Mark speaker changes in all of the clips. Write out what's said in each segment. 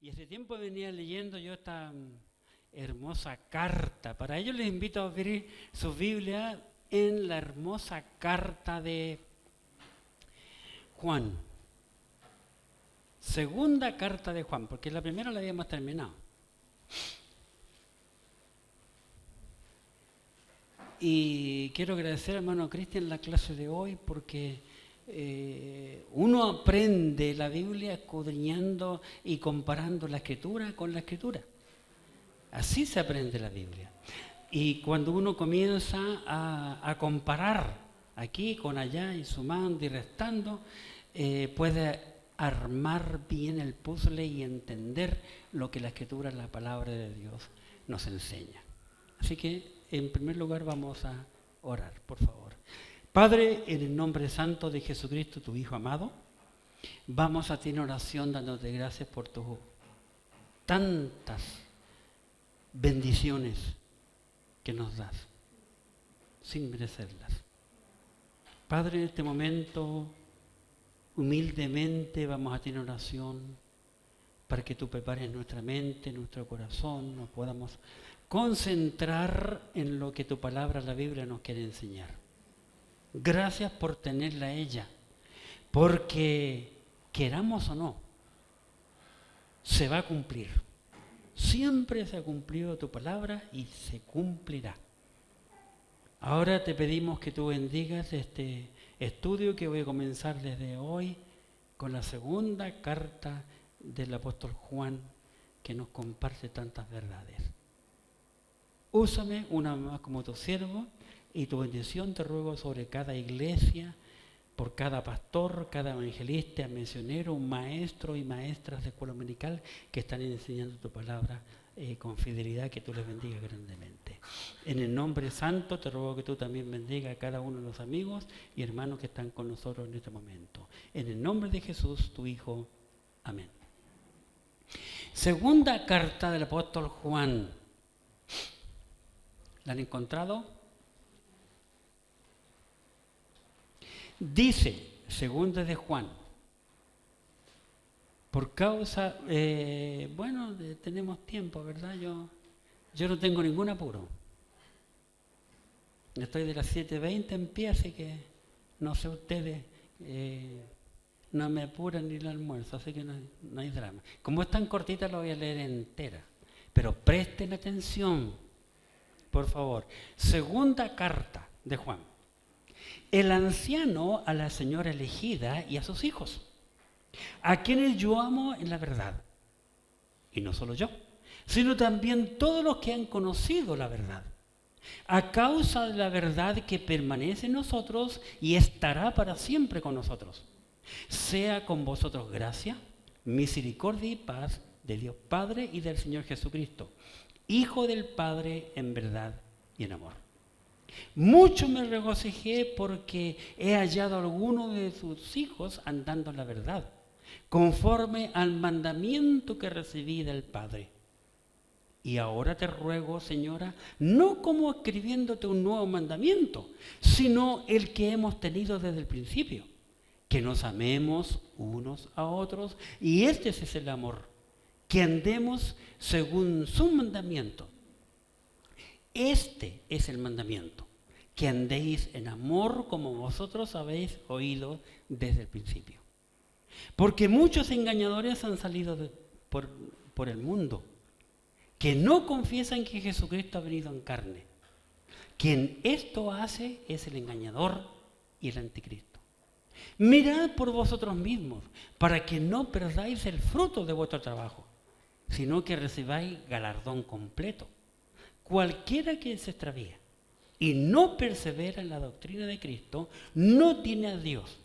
Speaker 1: Y hace tiempo venía leyendo yo esta hermosa carta. Para ello les invito a abrir su Biblia en la hermosa carta de Juan. Segunda carta de Juan, porque la primera la habíamos terminado. Y quiero agradecer al hermano Cristian la clase de hoy porque uno aprende la Biblia escudriñando y comparando la Escritura con la Escritura. Así se aprende la Biblia. Y cuando uno comienza a comparar aquí con allá y sumando y restando, puede armar bien el puzzle y entender lo que la Escritura, la palabra de Dios, nos enseña. Así que, en primer lugar, vamos a orar, por favor. Padre, en el nombre santo de Jesucristo, tu Hijo amado, vamos a ti en oración dándote gracias por tus tantas bendiciones que nos das, sin merecerlas. Padre, en este momento, humildemente vamos a ti en oración para que tú prepares nuestra mente, nuestro corazón, nos podamos concentrar en lo que tu palabra, la Biblia, nos quiere enseñar. Gracias por tenerla a ella, porque queramos o no, se va a cumplir. Siempre se ha cumplido tu palabra y se cumplirá. Ahora te pedimos que tú bendigas este estudio que voy a comenzar desde hoy con la segunda carta del apóstol Juan que nos comparte tantas verdades. Úsame una vez más como tu siervo y tu bendición te ruego sobre cada iglesia, por cada pastor, cada evangelista, misionero, maestro y maestras de escuela dominical que están enseñando tu palabra con fidelidad, que tú les bendigas grandemente. En el nombre santo te ruego que tú también bendiga a cada uno de los amigos y hermanos que están con nosotros en este momento. En el nombre de Jesús, tu Hijo. Amén. Segunda carta del apóstol Juan. ¿La han encontrado? Dice, segunda de Juan, por causa, tenemos tiempo, ¿verdad? Yo no tengo ningún apuro. Estoy de las 7:20 en pie, así que no sé ustedes, no me apuran ni el almuerzo, así que no hay drama. Como es tan cortita, la voy a leer entera, pero presten atención, por favor. Segunda carta de Juan. El anciano a la señora elegida y a sus hijos, a quienes yo amo en la verdad. Y no solo yo, sino también todos los que han conocido la verdad, a causa de la verdad que permanece en nosotros y estará para siempre con nosotros. Sea con vosotros gracia, misericordia y paz de Dios Padre y del Señor Jesucristo, Hijo del Padre en verdad y en amor. Mucho me regocijé porque he hallado a alguno de sus hijos andando en la verdad, conforme al mandamiento que recibí del Padre. Y ahora te ruego, señora, no como escribiéndote un nuevo mandamiento, sino el que hemos tenido desde el principio, que nos amemos unos a otros, y este es el amor, que andemos según su mandamiento. Este es el mandamiento, que andéis en amor como vosotros habéis oído desde el principio. Porque muchos engañadores han salido por el mundo, que no confiesan que Jesucristo ha venido en carne. Quien esto hace es el engañador y el anticristo. Mirad por vosotros mismos, para que no perdáis el fruto de vuestro trabajo, sino que recibáis galardón completo. Cualquiera que se extravía y no persevera en la doctrina de Cristo, no tiene a Dios.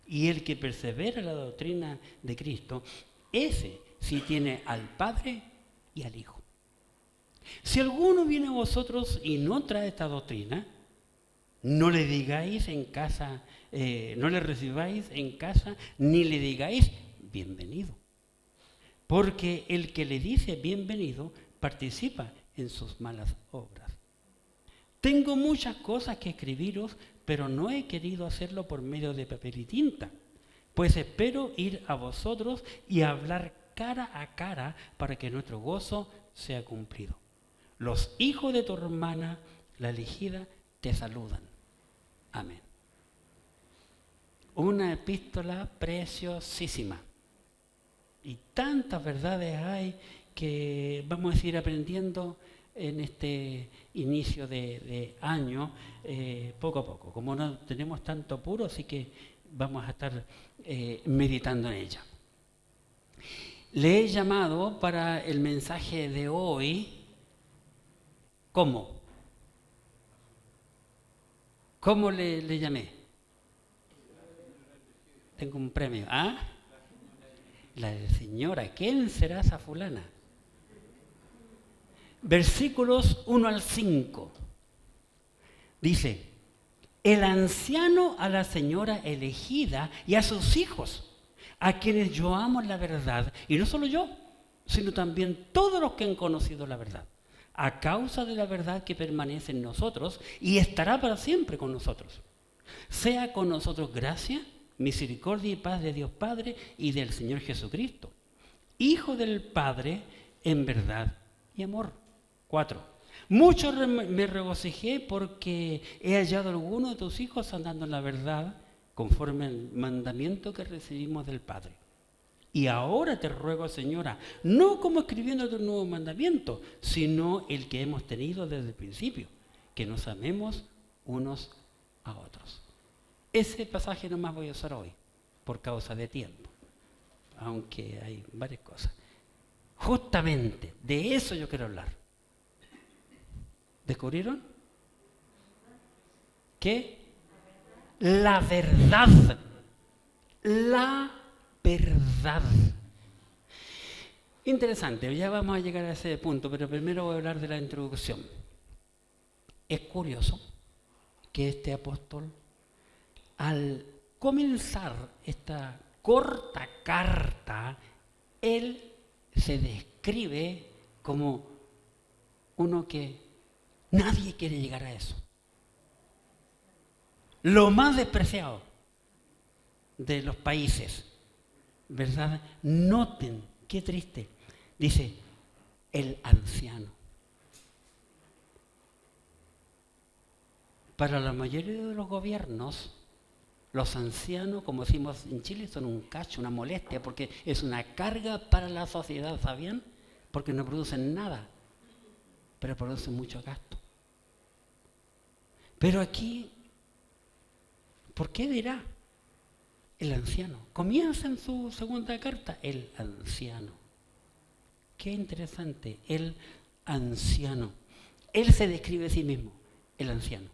Speaker 1: Y el que persevera en la doctrina de Cristo, ese sí tiene al Padre y al Hijo. Si alguno viene a vosotros y no trae esta doctrina, no le digáis en casa, no le recibáis en casa, ni le digáis bienvenido. Porque el que le dice bienvenido participa en sus malas obras. Tengo muchas cosas que escribiros, pero no he querido hacerlo por medio de papel y tinta, pues espero ir a vosotros y hablar cara a cara para que nuestro gozo sea cumplido. Los hijos de tu hermana, la elegida, te saludan. Amén. Una epístola preciosísima. Y tantas verdades hay que vamos a ir aprendiendo en este inicio de año, poco a poco. Como no tenemos tanto apuro, así que vamos a estar meditando en ella. Le he llamado para el mensaje de hoy, ¿cómo? ¿Cómo le llamé? Tengo un premio. ¿Ah? La señora. ¿Quién será esa fulana? Versículos 1 al 5. Dice, el anciano a la señora elegida y a sus hijos, a quienes yo amo en la verdad, y no solo yo, sino también todos los que han conocido la verdad, a causa de la verdad que permanece en nosotros y estará para siempre con nosotros. Sea con nosotros gracia, misericordia y paz de Dios Padre y del Señor Jesucristo, Hijo del Padre en verdad y amor. 4. Mucho me regocijé porque he hallado a algunos de tus hijos andando en la verdad, conforme al mandamiento que recibimos del Padre. Y ahora te ruego, señora, no como escribiéndote un nuevo mandamiento, sino el que hemos tenido desde el principio, que nos amemos unos a otros. Ese pasaje no más voy a usar hoy, por causa de tiempo, aunque hay varias cosas. Justamente de eso yo quiero hablar. ¿Descubrieron? Que la verdad, interesante, ya vamos a llegar a ese punto, pero primero voy a hablar de la introducción. Es curioso que este apóstol, al comenzar esta corta carta, él se describe como uno que nadie quiere llegar a eso. Lo más despreciado de los países, ¿verdad? Noten, qué triste. Dice, el anciano. Para la mayoría de los gobiernos, los ancianos, como decimos en Chile, son un cacho, una molestia, porque es una carga para la sociedad, ¿sabían? Porque no producen nada, pero producen mucho gasto. Pero aquí, ¿por qué dirá el anciano? Comienza en su segunda carta, el anciano. Qué interesante, el anciano. Él se describe a sí mismo, el anciano.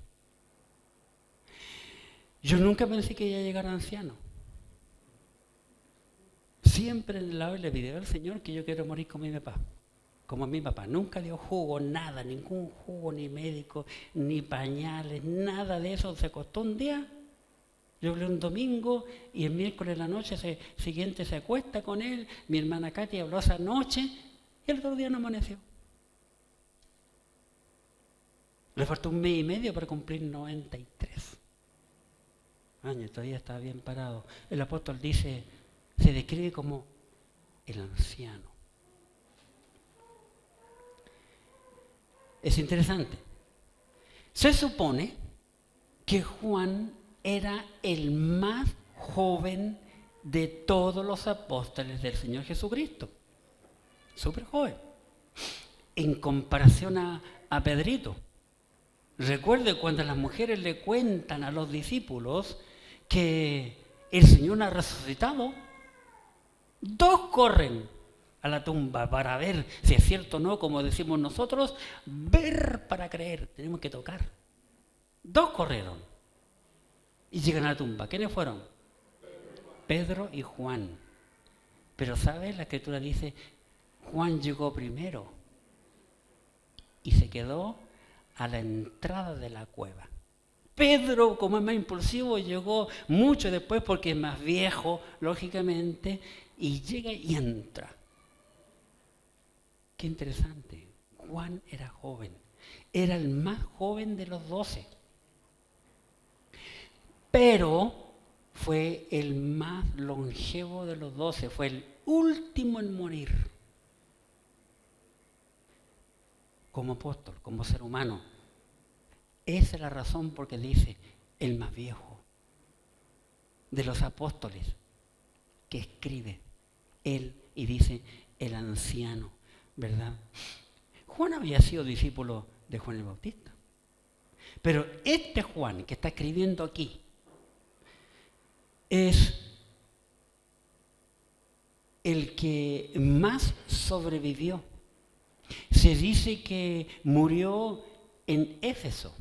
Speaker 1: Yo nunca pensé que iba a llegar anciano. Siempre en la le pidió al Señor que yo quiero morir como mi papá. Como mi papá. Nunca dio jugo, nada, ningún jugo, ni médico, ni pañales, nada de eso. Se acostó un día, yo hablé un domingo y el miércoles en la noche siguiente se acuesta con él. Mi hermana Katy habló esa noche y el otro día no amaneció. Le faltó un mes y medio para cumplir 93 años, todavía está bien parado. El apóstol dice, se describe como el anciano. Es interesante. Se supone que Juan era el más joven de todos los apóstoles del Señor Jesucristo. Súper joven. En comparación a Pedrito. Recuerde cuando las mujeres le cuentan a los discípulos que el Señor ha resucitado, 2 corren a la tumba para ver si es cierto o no, como decimos nosotros, ver para creer, tenemos que tocar. 2 corrieron y llegan a la tumba. ¿Quiénes fueron? Pedro y Juan. Pero ¿sabes? La Escritura dice, Juan llegó primero y se quedó a la entrada de la cueva. Pedro, como es más impulsivo, llegó mucho después porque es más viejo, lógicamente, y llega y entra. Qué interesante. Juan era joven. Era el más joven de los 12. Pero fue el más longevo de los 12, fue el último en morir como apóstol, como ser humano. Esa es la razón por que dice el más viejo de los apóstoles que escribe él y dice el anciano, ¿verdad? Juan había sido discípulo de Juan el Bautista, pero este Juan que está escribiendo aquí es el que más sobrevivió. Se dice que murió en Éfeso,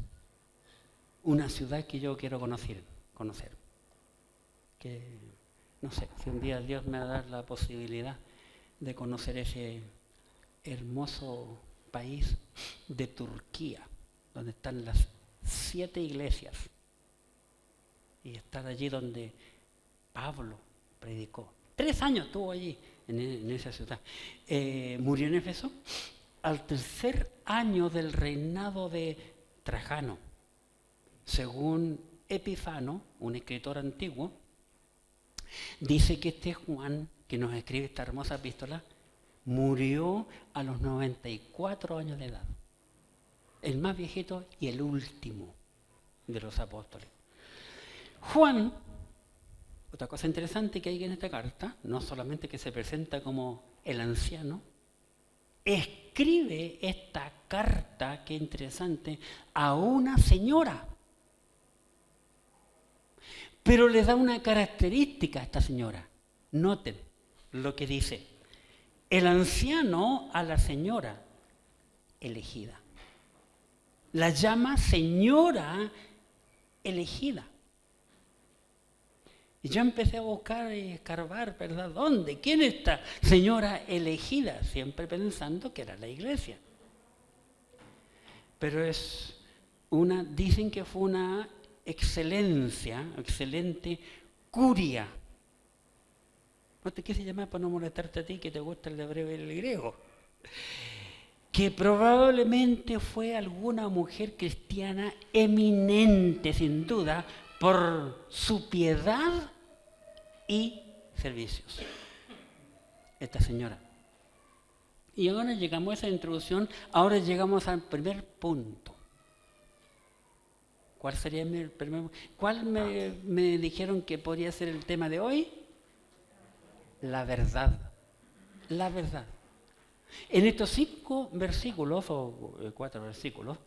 Speaker 1: una ciudad que yo quiero conocer. Que no sé, si un día Dios me va a dar la posibilidad de conocer ese hermoso país de Turquía, donde están las 7 iglesias, y estar allí donde Pablo predicó. 3 años estuvo allí, en esa ciudad. Murió en Éfeso al 3er año del reinado de Trajano. Según Epifano, un escritor antiguo, dice que este Juan, que nos escribe esta hermosa epístola, murió a los 94 años de edad. El más viejito y el último de los apóstoles. Juan, otra cosa interesante que hay en esta carta, no solamente que se presenta como el anciano, escribe esta carta, que interesante, a una señora. Pero le da una característica a esta señora. Noten lo que dice. El anciano a la señora elegida. La llama señora elegida. Y yo empecé a buscar y escarbar, ¿verdad? ¿Dónde? ¿Quién es esta señora elegida? Siempre pensando que era la iglesia. Pero dicen que fue una excelente curia. ¿No te quise llamar para no molestarte a ti, que te gusta el hebreo y el griego? Que probablemente fue alguna mujer cristiana eminente, sin duda, por su piedad y servicios. Esta señora. Y ahora llegamos a esa introducción, ahora llegamos al primer punto. ¿Cuál sería el primer? ¿Cuál me dijeron que podría ser el tema de hoy? La verdad. La verdad. En estos 5 versículos, o 4 versículos,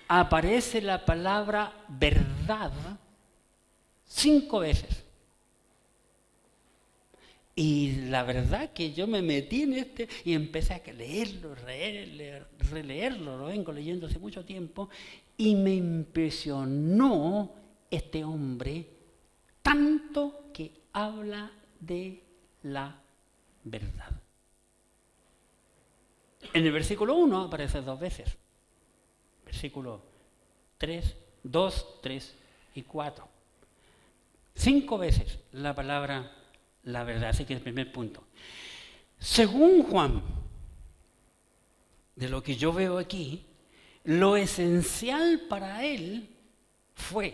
Speaker 1: aparece la palabra verdad 5 veces. Y la verdad que yo me metí en y empecé a leerlo, releerlo, lo vengo leyendo hace mucho tiempo, y me impresionó este hombre tanto que habla de la verdad. En el versículo 1 aparece 2 veces. Versículo 3, 2, 3 y 4. 5 veces la palabra la verdad. Así que el primer punto. Según Juan, de lo que yo veo aquí, lo esencial para él fue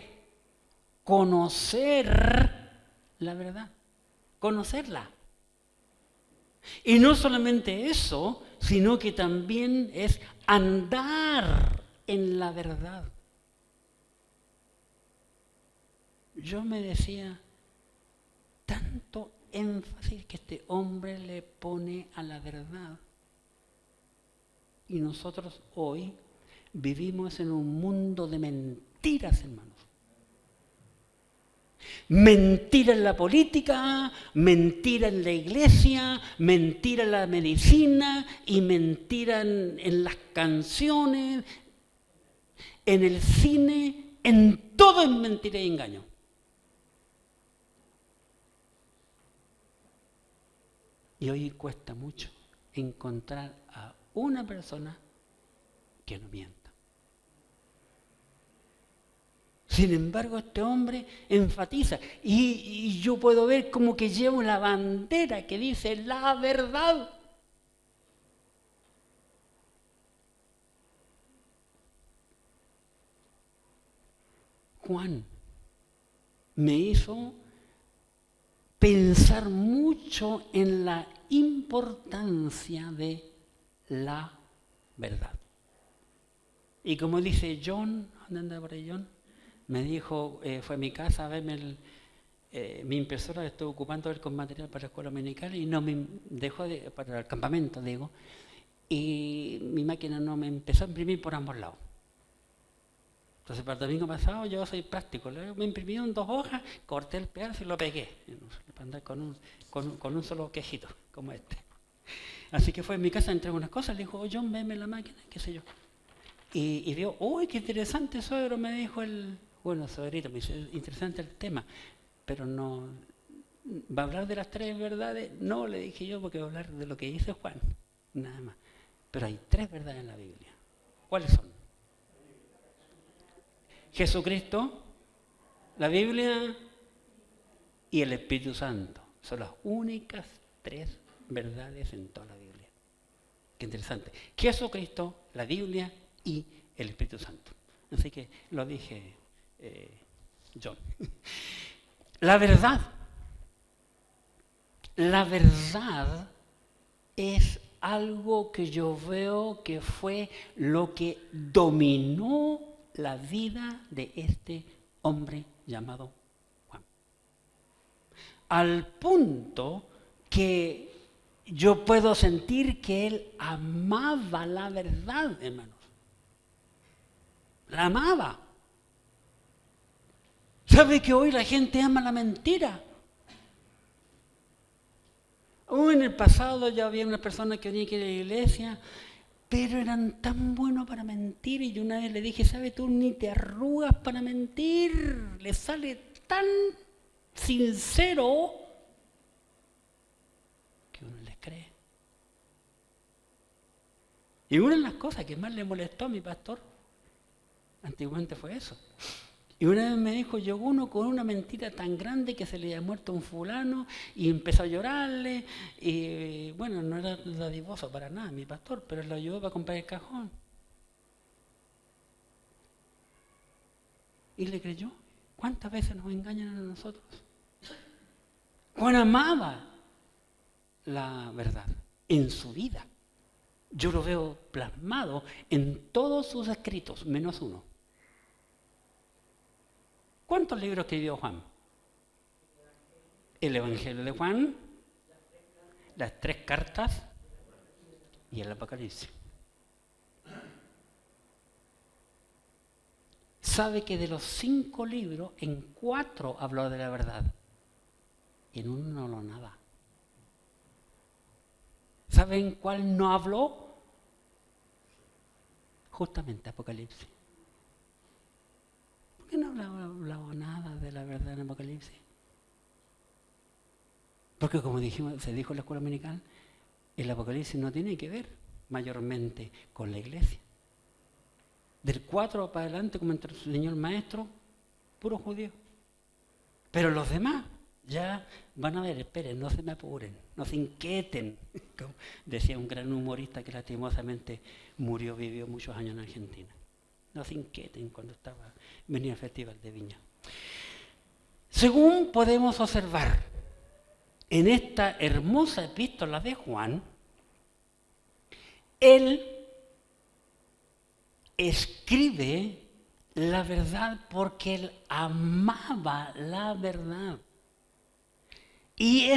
Speaker 1: conocer la verdad, conocerla. Y no solamente eso, sino que también es andar en la verdad. Yo me decía, tanto énfasis que este hombre le pone a la verdad. Y nosotros hoy vivimos en un mundo de mentiras, hermanos. Mentira en la política, mentira en la iglesia, mentira en la medicina y mentira en las canciones, en el cine, en todo es mentira y engaño. Y hoy cuesta mucho encontrar a una persona que no mienta. Sin embargo, este hombre enfatiza, y yo puedo ver como que lleva una bandera que dice la verdad. Juan me hizo pensar mucho en la importancia de la verdad. Y como dice John, ¿dónde anda por ahí John? Me dijo, fue a mi casa a verme mi impresora, estoy ocupando él con material para la escuela dominical y no me dejó para el campamento, digo, y mi máquina no me empezó a imprimir por ambos lados. Entonces para el domingo pasado yo soy práctico, me imprimí en 2 hojas, corté el pedazo y lo pegué, para andar con un solo quejito, como este. Así que fue en mi casa, entregué unas cosas, le dijo, oh, John, veme la máquina, qué sé yo. Y vio, uy, qué interesante, suegro, me dijo suegrito, me dice, interesante el tema, pero no, ¿va a hablar de las 3 verdades? No, le dije yo, porque va a hablar de lo que dice Juan, nada más. Pero hay 3 verdades en la Biblia. ¿Cuáles son? Jesucristo, la Biblia y el Espíritu Santo. Son las únicas 3 verdades en toda la Biblia. Qué interesante. Jesucristo, la Biblia y el Espíritu Santo. Así que lo dije, John. La verdad es algo que yo veo que fue lo que dominó la vida de este hombre llamado Juan. Al punto que yo puedo sentir que él amaba la verdad, hermanos. La amaba. ¿Sabe que hoy la gente ama la mentira? En el pasado ya había una persona que venía aquí a la iglesia, pero eran tan buenos para mentir. Y yo una vez le dije, ¿sabes tú? Ni te arrugas para mentir. Le sale tan sincero que uno les cree. Y una de las cosas que más le molestó a mi pastor antiguamente fue eso. Y una vez me dijo, llegó uno con una mentira tan grande que se le había muerto un fulano y empezó a llorarle. Y bueno, no era dadivoso para nada mi pastor, pero lo ayudó para comprar el cajón. Y le creyó. ¿Cuántas veces nos engañan a nosotros? Juan amaba la verdad en su vida. Yo lo veo plasmado en todos sus escritos, menos uno. ¿Cuántos libros escribió Juan? El Evangelio de Juan, las 3 cartas y el Apocalipsis. Sabe que de los 5 libros, en 4 habló de la verdad y en uno no habló nada. ¿Sabe en cuál no habló? Justamente Apocalipsis. ¿Por qué no hablaba nada de la verdad en Apocalipsis? Porque como dijimos, se dijo en la escuela dominical, el Apocalipsis no tiene que ver mayormente con la iglesia. Del 4 para adelante, como entró el señor maestro, puro judío. Pero los demás ya van a ver, esperen, no se me apuren, no se inquieten. Como decía un gran humorista que lastimosamente vivió muchos años en Argentina. No se inquieten cuando venía el Festival de Viña. Según podemos observar en esta hermosa epístola de Juan, él escribe la verdad porque él amaba la verdad. Y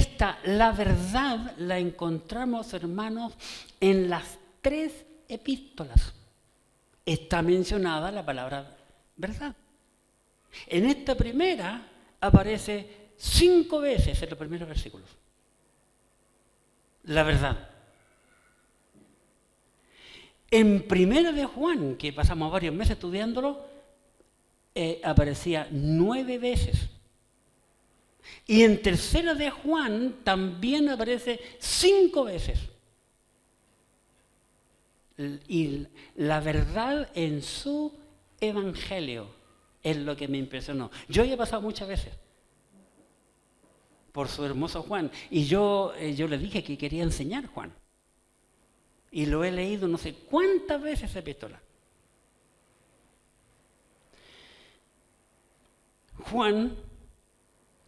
Speaker 1: la verdad la encontramos, hermanos, en las 3 epístolas. Está mencionada la palabra verdad. En esta primera aparece 5 veces en los primeros versículos. La verdad. En Primera de Juan, que pasamos varios meses estudiándolo, aparecía 9 veces. Y en Tercera de Juan también aparece 5 veces. Y la verdad en su evangelio es lo que me impresionó. Yo ya he pasado muchas veces por su hermoso Juan. Y yo le dije que quería enseñar Juan. Y lo he leído no sé cuántas veces esa epístola. Juan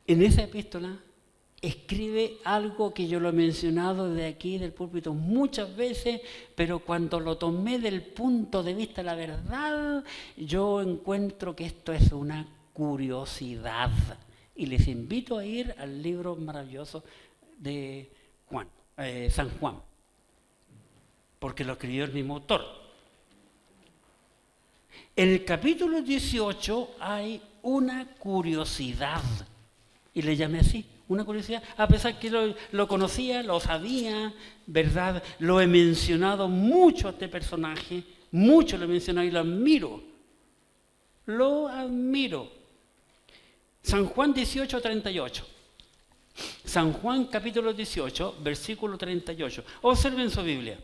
Speaker 1: en esa epístola escribe algo que yo lo he mencionado de aquí, del púlpito, muchas veces, pero cuando lo tomé del punto de vista de la verdad, yo encuentro que esto es una curiosidad. Y les invito a ir al libro maravilloso de San Juan, porque lo escribió el mismo autor. En el capítulo 18 hay una curiosidad, y le llamé así, una curiosidad, a pesar que lo conocía, lo sabía, ¿verdad? Lo he mencionado mucho a este personaje, mucho lo he mencionado y lo admiro. Lo admiro. San Juan 18, 38. San Juan capítulo 18, versículo 38. Observen su Biblia.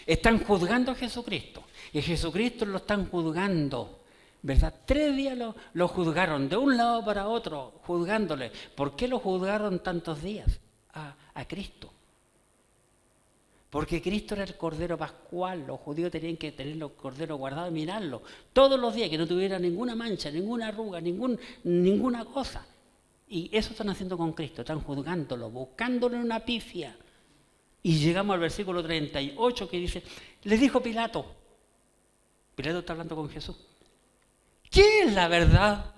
Speaker 1: Están juzgando a Jesucristo. Y a Jesucristo lo están juzgando, ¿verdad? 3 días lo juzgaron, de un lado para otro, juzgándole. ¿Por qué lo juzgaron tantos días a Cristo? Porque Cristo era el Cordero Pascual. Los judíos tenían que tener los corderos guardados y mirarlo todos los días, que no tuviera ninguna mancha, ninguna arruga, ninguna cosa. Y eso están haciendo con Cristo, están juzgándolo, buscándole una pifia. Y llegamos al versículo 38 que dice, le dijo Pilato está hablando con Jesús, ¿qué es la verdad?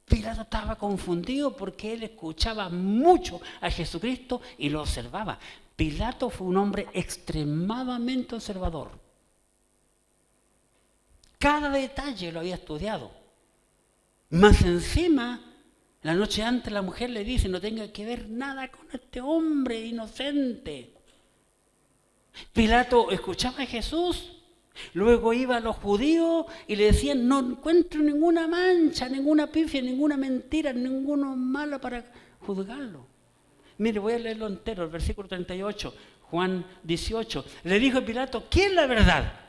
Speaker 1: Pilato estaba confundido porque él escuchaba mucho a Jesucristo y lo observaba. Pilato fue un hombre extremadamente observador. Cada detalle lo había estudiado. Más encima, la noche antes la mujer le dice, no tenga que ver nada con este hombre inocente. Pilato escuchaba a Jesús, luego iba a los judíos y le decían, no encuentro ninguna mancha, ninguna pifia, ninguna mentira, ninguno malo para juzgarlo. Mire, voy a leerlo entero, el versículo 38, Juan 18. Le dijo Pilato, ¿qué es la verdad?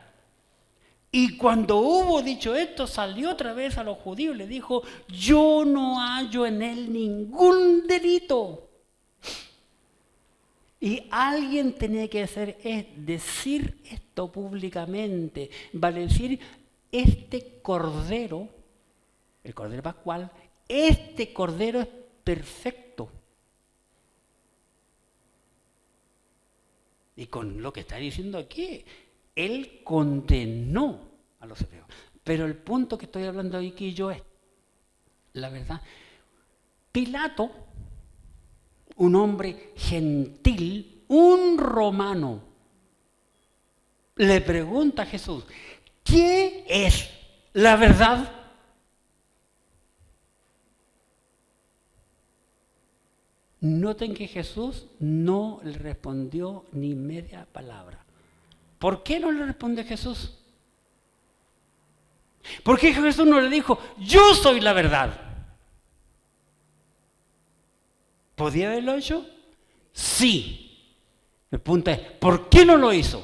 Speaker 1: Y cuando hubo dicho esto, salió otra vez a los judíos y le dijo, yo no hallo en él ningún delito. Y alguien tenía que decir esto públicamente, vale decir, este cordero, el cordero pascual, este cordero es perfecto. Y con lo que está diciendo aquí, él condenó a los hebreos. Pero el punto que estoy hablando aquí yo es, la verdad, Pilato, un hombre gentil, un romano, le pregunta a Jesús, ¿qué es la verdad? Noten que Jesús no le respondió ni media palabra. ¿Por qué no le responde Jesús? ¿Por qué Jesús no le dijo, yo soy la verdad? ¿Podía haberlo hecho? Sí. El punto es, ¿por qué no lo hizo?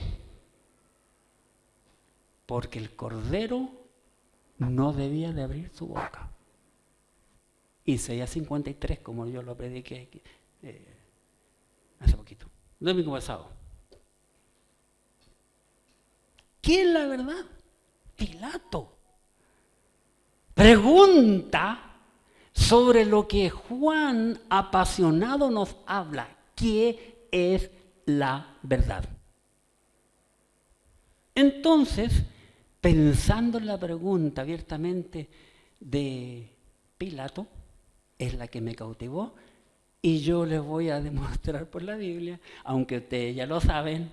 Speaker 1: Porque el cordero no debía de abrir su boca. Isaías 53, como yo lo prediqué hace poquito, domingo pasado. ¿Quién es la verdad? Pilato. Pregunta sobre lo que Juan apasionado nos habla. ¿Qué es la verdad? Entonces, pensando en la pregunta abiertamente de Pilato, es la que me cautivó y yo les voy a demostrar por la Biblia, aunque ustedes ya lo saben,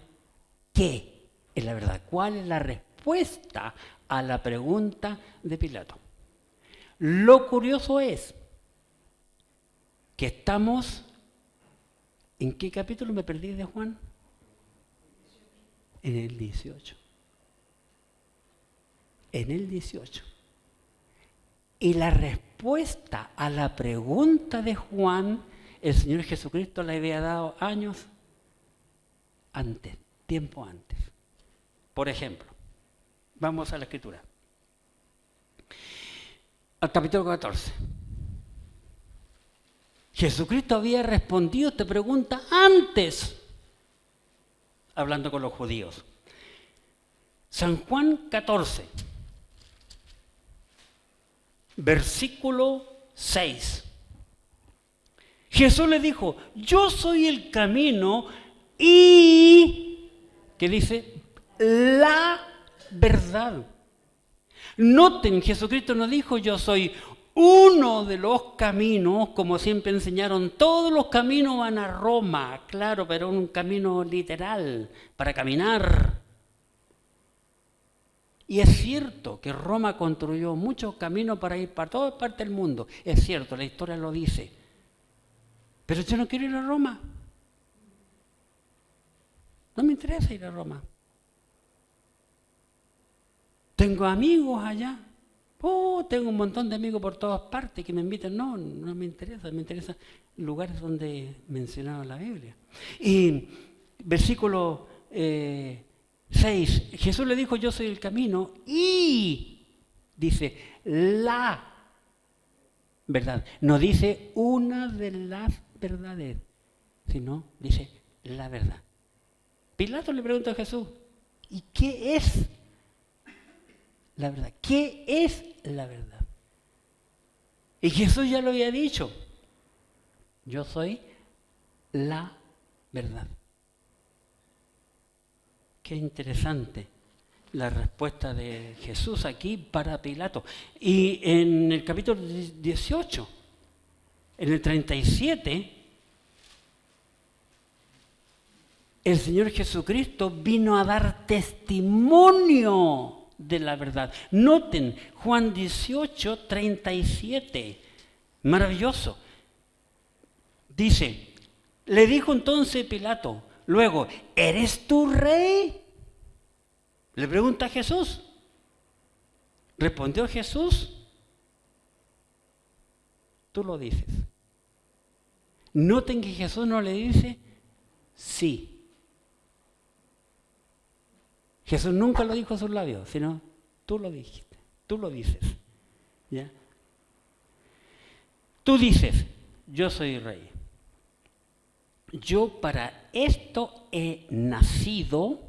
Speaker 1: ¿qué es la verdad? ¿Cuál es la respuesta a la pregunta de Pilato? Lo curioso es que estamos, ¿en qué capítulo me perdí de Juan? En el 18. En el 18. Y la respuesta a la pregunta de Juan, el Señor Jesucristo la había dado años antes, tiempo antes. Por ejemplo, vamos a la Escritura. Al capítulo 14. Jesucristo había respondido esta pregunta antes, hablando con los judíos. San Juan 14. versículo 6. Jesús le dijo, yo soy el camino y, ¿qué dice? La verdad. Noten, Jesucristo no dijo, yo soy uno de los caminos, como siempre enseñaron, todos los caminos van a Roma, claro, pero un camino literal, para caminar. Y es cierto que Roma construyó muchos caminos para ir para todas partes del mundo. Es cierto, la historia lo dice. Pero yo no quiero ir a Roma. No me interesa ir a Roma. Tengo amigos allá. Tengo un montón de amigos por todas partes que me invitan. No me interesa. Me interesan lugares donde mencionaba la Biblia. Y versículo 6. Jesús le dijo, yo soy el camino y, dice, la verdad. No dice una de las verdades, sino dice la verdad. Pilato le pregunta a Jesús, ¿y qué es la verdad? ¿Qué es la verdad? Y Jesús ya lo había dicho. Yo soy la verdad. Qué interesante la respuesta de Jesús aquí para Pilato. Y en el capítulo 18, en el 37, el Señor Jesucristo vino a dar testimonio de la verdad. Noten, Juan 18, 37. Maravilloso. Dice, le dijo entonces Pilato, luego, ¿eres tú rey? Le pregunta a Jesús. Respondió Jesús, tú lo dices. Noten que Jesús no le dice sí. Jesús nunca lo dijo a sus labios, sino tú lo dijiste, tú lo dices. ¿Ya? Tú dices, yo soy rey. Yo para esto he nacido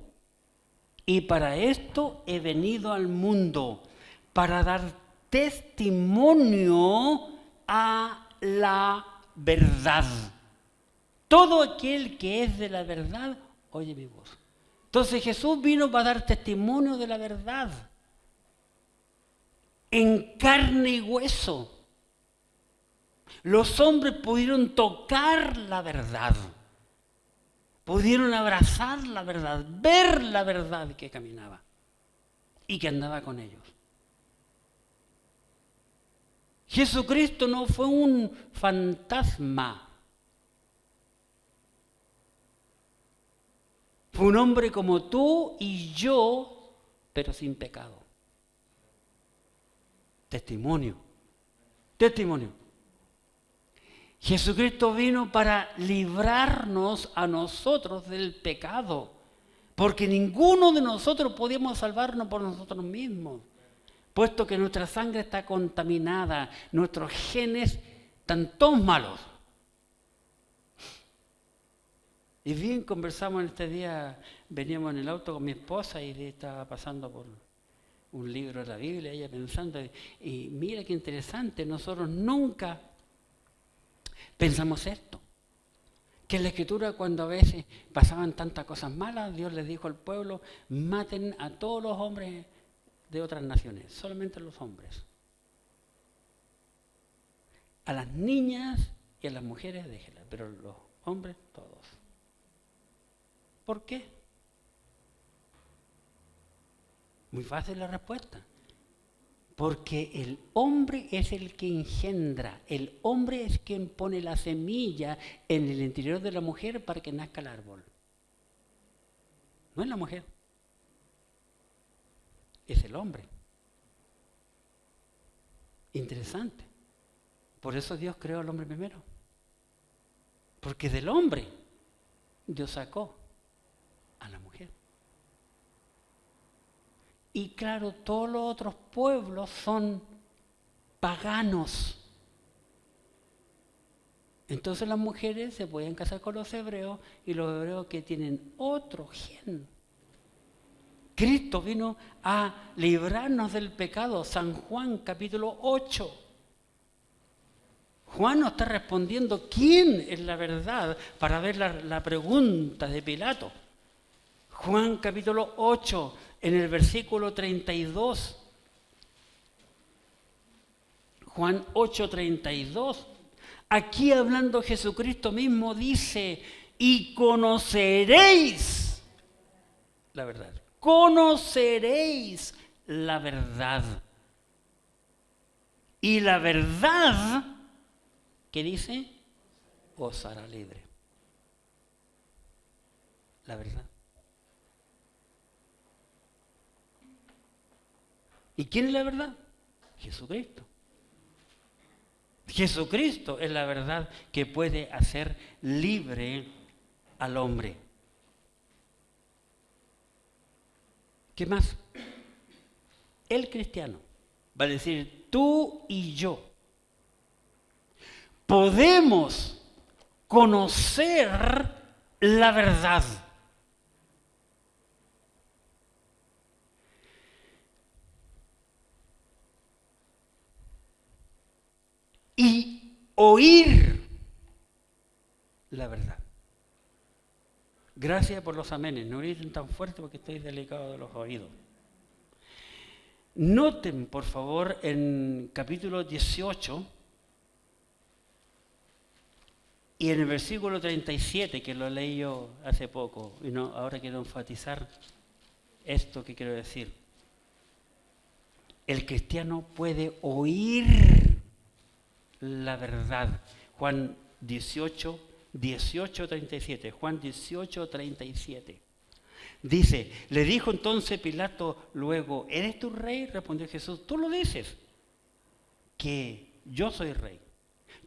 Speaker 1: y para esto he venido al mundo, para dar testimonio a la verdad. Todo aquel que es de la verdad, oye mi voz. Entonces Jesús vino para dar testimonio de la verdad, en carne y hueso. Los hombres pudieron tocar la verdad, pudieron abrazar la verdad, ver la verdad que caminaba y que andaba con ellos. Jesucristo no fue un fantasma. Fue un hombre como tú y yo, pero sin pecado. Testimonio. Testimonio. Jesucristo vino para librarnos a nosotros del pecado, porque ninguno de nosotros podíamos salvarnos por nosotros mismos, puesto que nuestra sangre está contaminada, nuestros genes están todos malos. Y bien, conversamos en este día, veníamos en el auto con mi esposa y estaba pasando por un libro de la Biblia, ella pensando, y mira qué interesante, nosotros nunca pensamos esto, que en la Escritura cuando a veces pasaban tantas cosas malas, Dios les dijo al pueblo, maten a todos los hombres de otras naciones, solamente a los hombres. A las niñas y a las mujeres déjenlas, pero los hombres todos. ¿Por qué? Muy fácil la respuesta. Porque el hombre es el que engendra, el hombre es quien pone la semilla en el interior de la mujer para que nazca el árbol. No es la mujer, es el hombre. Interesante. Por eso Dios creó al hombre primero. Porque del hombre Dios sacó a la mujer. Y claro, todos los otros pueblos son paganos. Entonces las mujeres se podían casar con los hebreos y los hebreos que tienen otro gen. Cristo vino a librarnos del pecado. San Juan capítulo 8. Juan nos está respondiendo quién es la verdad para ver la pregunta de Pilato. Juan capítulo 8, en el versículo 32. Juan 8, 32. Aquí hablando Jesucristo mismo dice, y conoceréis la verdad. Conoceréis la verdad. Y la verdad, ¿qué dice? Os hará libre. La verdad. ¿Y quién es la verdad? Jesucristo. Jesucristo es la verdad que puede hacer libre al hombre. ¿Qué más? El cristiano va a decir, tú y yo podemos conocer la verdad. Y oír la verdad. Gracias por los amenes. No griten tan fuerte porque estoy delicado de los oídos. Noten, por favor, en capítulo 18 y en el versículo 37, que lo leí yo hace poco, y no, ahora quiero enfatizar esto que quiero decir. El cristiano puede oír la verdad. Juan 18, 37. Juan 18, 37. Dice, le dijo entonces Pilato luego, ¿eres tú rey? Respondió Jesús, tú lo dices, que yo soy rey.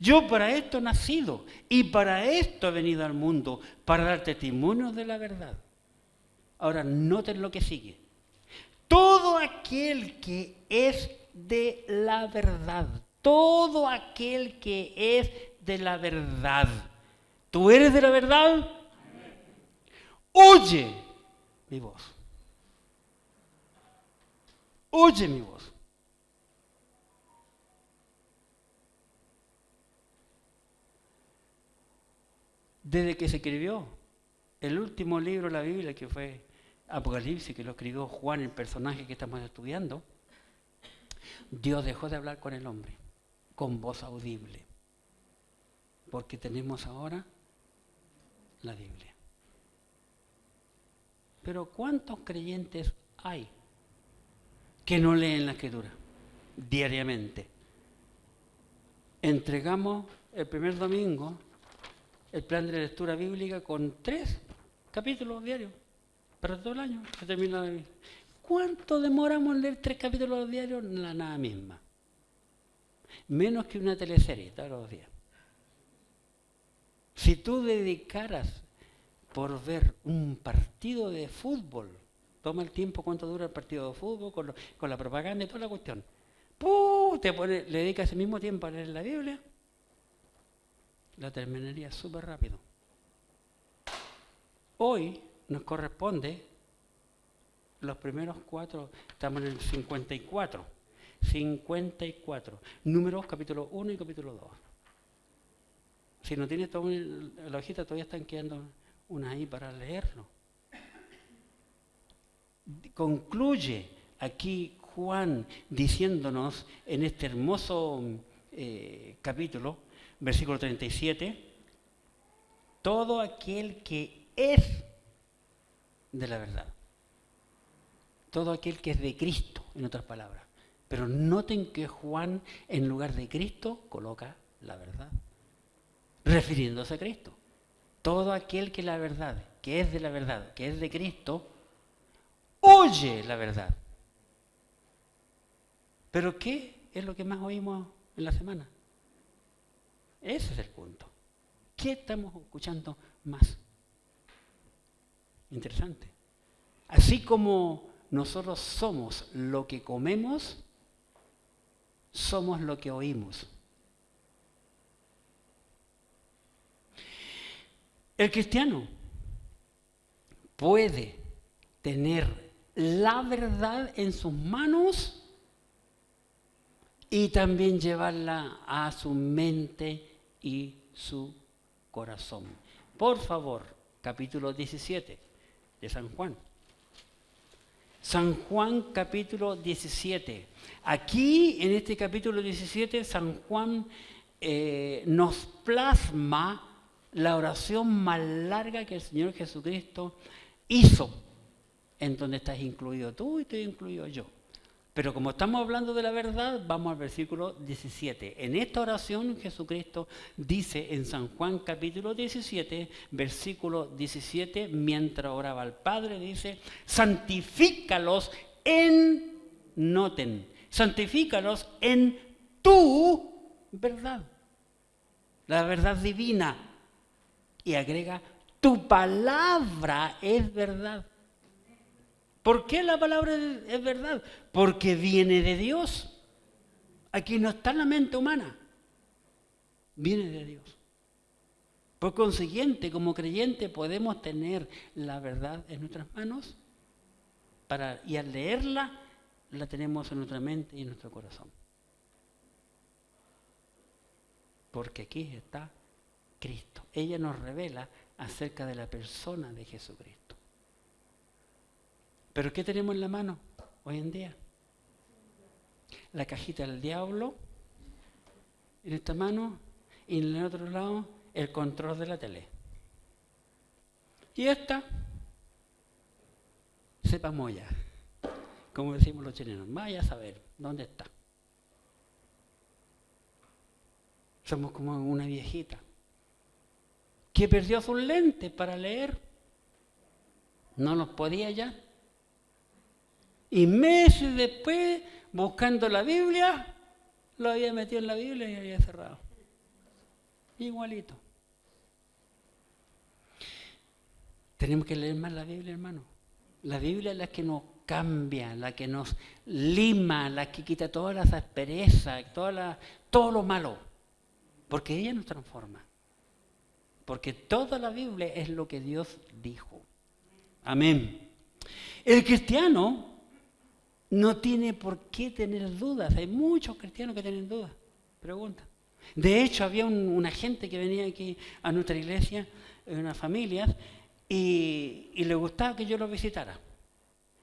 Speaker 1: Yo para esto he nacido y para esto he venido al mundo, para dar testimonio de la verdad. Ahora, noten lo que sigue. Todo aquel que es de la verdad, todo aquel que es de la verdad. ¿Tú eres de la verdad? Oye mi voz. Oye mi voz. Desde que se escribió el último libro de la Biblia, que fue Apocalipsis, que lo escribió Juan, el personaje que estamos estudiando, Dios dejó de hablar con el hombre, con voz audible, porque tenemos ahora la Biblia. Pero ¿cuántos creyentes hay que no leen la Escritura diariamente? Entregamos el primer domingo el plan de la lectura bíblica con 3 capítulos diarios para todo el año. Se termina la Biblia. ¿Cuánto demoramos en leer 3 capítulos diarios? La nada misma. Menos que una teleserie todos los días. Si tú dedicaras por ver un partido de fútbol, toma el tiempo cuánto dura el partido de fútbol, con la propaganda y toda la cuestión, le dedicas ese mismo tiempo a leer la Biblia, la terminaría súper rápido. Hoy nos corresponde los primeros 4, estamos en el 54, Números capítulo 1 y capítulo 2. Si no tienes toda la hojita, todavía están quedando unas ahí para leerlo. Concluye aquí Juan diciéndonos en este hermoso capítulo, versículo 37, todo aquel que es de la verdad, todo aquel que es de Cristo, en otras palabras. Pero noten que Juan, en lugar de Cristo, coloca la verdad, refiriéndose a Cristo. Todo aquel que es la verdad, que es de la verdad, que es de Cristo, oye la verdad. ¿Pero qué es lo que más oímos en la semana? Ese es el punto. ¿Qué estamos escuchando más? Interesante. Así como nosotros somos lo que comemos, somos lo que oímos. El cristiano puede tener la verdad en sus manos y también llevarla a su mente y su corazón. Por favor, capítulo 17 de San Juan. San Juan capítulo 17. Aquí, en este capítulo 17, San Juan nos plasma la oración más larga que el Señor Jesucristo hizo, en donde estás incluido tú y estoy incluido yo. Pero como estamos hablando de la verdad, vamos al versículo 17. En esta oración Jesucristo dice en San Juan capítulo 17, versículo 17, mientras oraba al Padre, dice, santifícalos santifícalos en tu verdad, la verdad divina. Y agrega, tu palabra es verdad. ¿Por qué la palabra es verdad? Porque viene de Dios. Aquí no está la mente humana. Viene de Dios. Por consiguiente, como creyente podemos tener la verdad en nuestras manos y al leerla la tenemos en nuestra mente y en nuestro corazón. Porque aquí está Cristo. Ella nos revela acerca de la persona de Jesucristo. ¿Pero qué tenemos en la mano hoy en día? La cajita del diablo en esta mano y en el otro lado el control de la tele. Y esta, sepamos ya, como decimos los chilenos, vaya a saber dónde está. Somos como una viejita que perdió sus lentes para leer, no los podía ya. Y meses después, buscando la Biblia, lo había metido en la Biblia y había cerrado. Igualito. Tenemos que leer más la Biblia, hermano. La Biblia es la que nos cambia, la que nos lima, la que quita todas las asperezas, todo lo malo. Porque ella nos transforma. Porque toda la Biblia es lo que Dios dijo. Amén. El cristiano no tiene por qué tener dudas. Hay muchos cristianos que tienen dudas. Pregunta. De hecho, había una gente que venía aquí a nuestra iglesia, unas familias, y le gustaba que yo los visitara.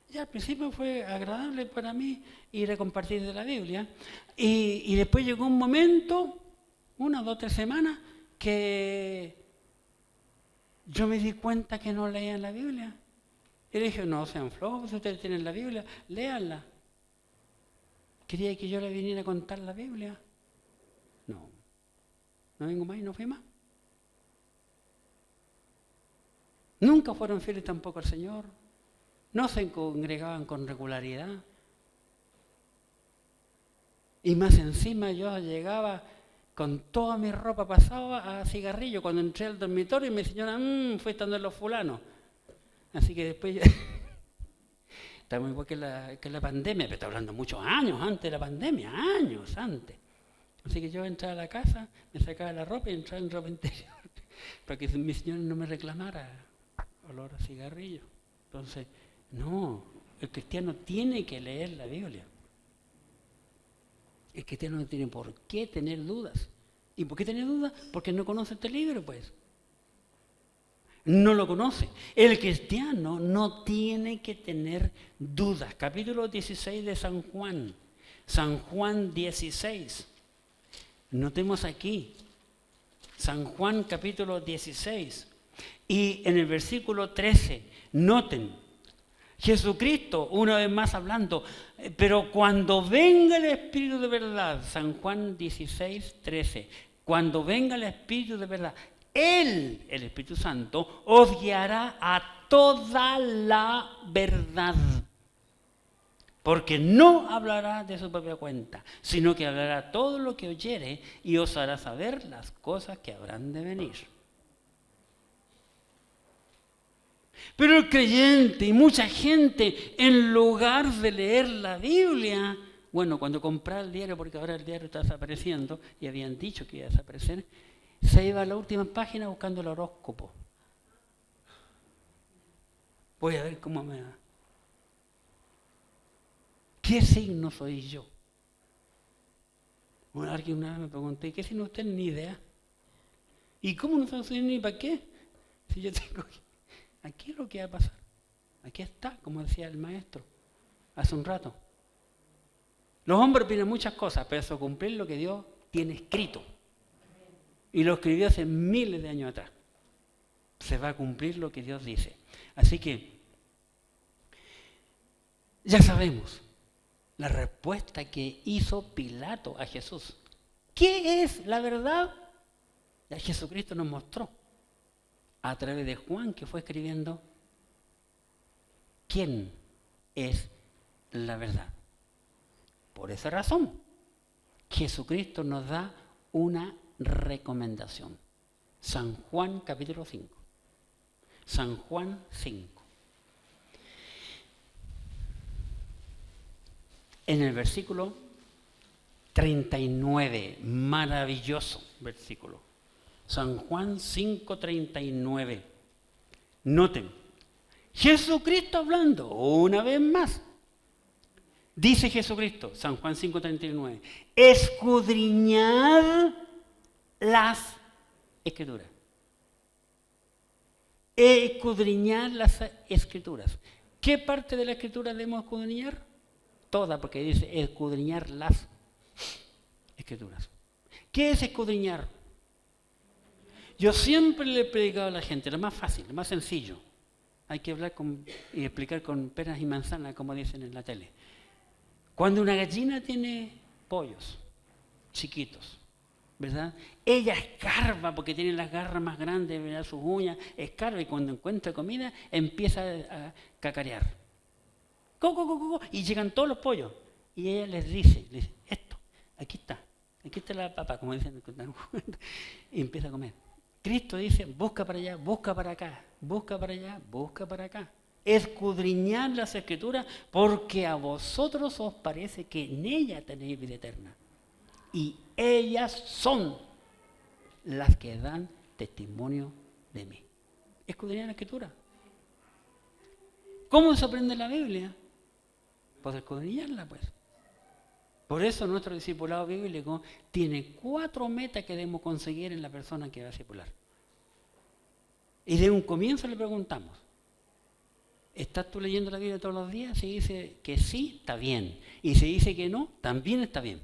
Speaker 1: Y al principio fue agradable para mí ir a compartir de la Biblia. Y después llegó un momento, 1, 2, 3 semanas, que yo me di cuenta que no leían la Biblia. Y le dije, no sean flojos, si ustedes tienen la Biblia, léanla. ¿Quería que yo le viniera a contar la Biblia? No vengo más y no fui más. Nunca fueron fieles tampoco al Señor. No se congregaban con regularidad. Y más encima yo llegaba con toda mi ropa pasada a cigarrillo. Cuando entré al dormitorio y mi señora, fue estando en los fulanos. Así que después ya estamos igual que la pandemia, pero está hablando muchos años antes de la pandemia, años antes. Así que yo entraba a la casa, me sacaba la ropa y entraba en ropa interior, para que mi señora no me reclamara olor a cigarrillo. Entonces, no, el cristiano tiene que leer la Biblia. El cristiano no tiene por qué tener dudas. ¿Y por qué tener dudas? Porque no conoce este libro, pues. No lo conoce. El cristiano no tiene que tener dudas. Capítulo 16 de San Juan. San Juan 16. Notemos aquí. San Juan capítulo 16. Y en el versículo 13, noten, Jesucristo, una vez más hablando, pero cuando venga el Espíritu de verdad, San Juan 16, 13, cuando venga el Espíritu de verdad, Él, el Espíritu Santo, os guiará a toda la verdad. Porque no hablará de su propia cuenta, sino que hablará todo lo que oyere y os hará saber las cosas que habrán de venir. Pero el creyente y mucha gente, en lugar de leer la Biblia, bueno, cuando compraba el diario, porque ahora el diario está desapareciendo, y habían dicho que iba a desaparecer, se iba a la última página buscando el horóscopo. Voy a ver cómo me va. ¿qué signo soy yo? Alguien una vez me preguntó, ¿y qué signo usted? Ni idea. ¿Y cómo no soy ni para qué? Si yo tengo que... Aquí es lo que va a pasar. Aquí está, como decía el maestro hace un rato. Los hombres piden muchas cosas, pero eso cumplir lo que Dios tiene escrito. Y lo escribió hace miles de años atrás. Se va a cumplir lo que Dios dice. Así que ya sabemos la respuesta que hizo Pilato a Jesús. ¿Qué es la verdad? Ya Jesucristo nos mostró a través de Juan, que fue escribiendo quién es la verdad. Por esa razón, Jesucristo nos da una recomendación. San Juan capítulo 5. San Juan 5. En el versículo 39, maravilloso versículo. San Juan 5:39. Noten, Jesucristo hablando una vez más. Dice Jesucristo, San Juan 5:39, escudriñad las Escrituras. Escudriñar las Escrituras. ¿Qué parte de la Escritura debemos escudriñar? Toda, porque dice escudriñar las Escrituras. ¿Qué es escudriñar? Yo siempre le he predicado a la gente, lo más fácil, lo más sencillo. Hay que hablar y explicar con peras y manzanas, como dicen en la tele. Cuando una gallina tiene pollos chiquitos, ¿verdad? Ella escarba porque tiene las garras más grandes, ¿verdad? Sus uñas, escarba y cuando encuentra comida empieza a cacarear. Y llegan todos los pollos. Y ella les dice, esto, aquí está la papa, como dicen, y empieza a comer. Cristo dice, busca para allá, busca para acá, busca para allá, busca para acá. Escudriñad las Escrituras porque a vosotros os parece que en ellas tenéis vida eterna. Y ellas son las que dan testimonio de mí. Escudriñar la Escritura. ¿Cómo se aprende la Biblia? Pues escudriñarla, pues. Por eso nuestro discipulado bíblico tiene 4 metas que debemos conseguir en la persona que va a discipular. Y de un comienzo le preguntamos, ¿estás tú leyendo la Biblia todos los días? Si dice que sí, está bien. Y si dice que no, también está bien.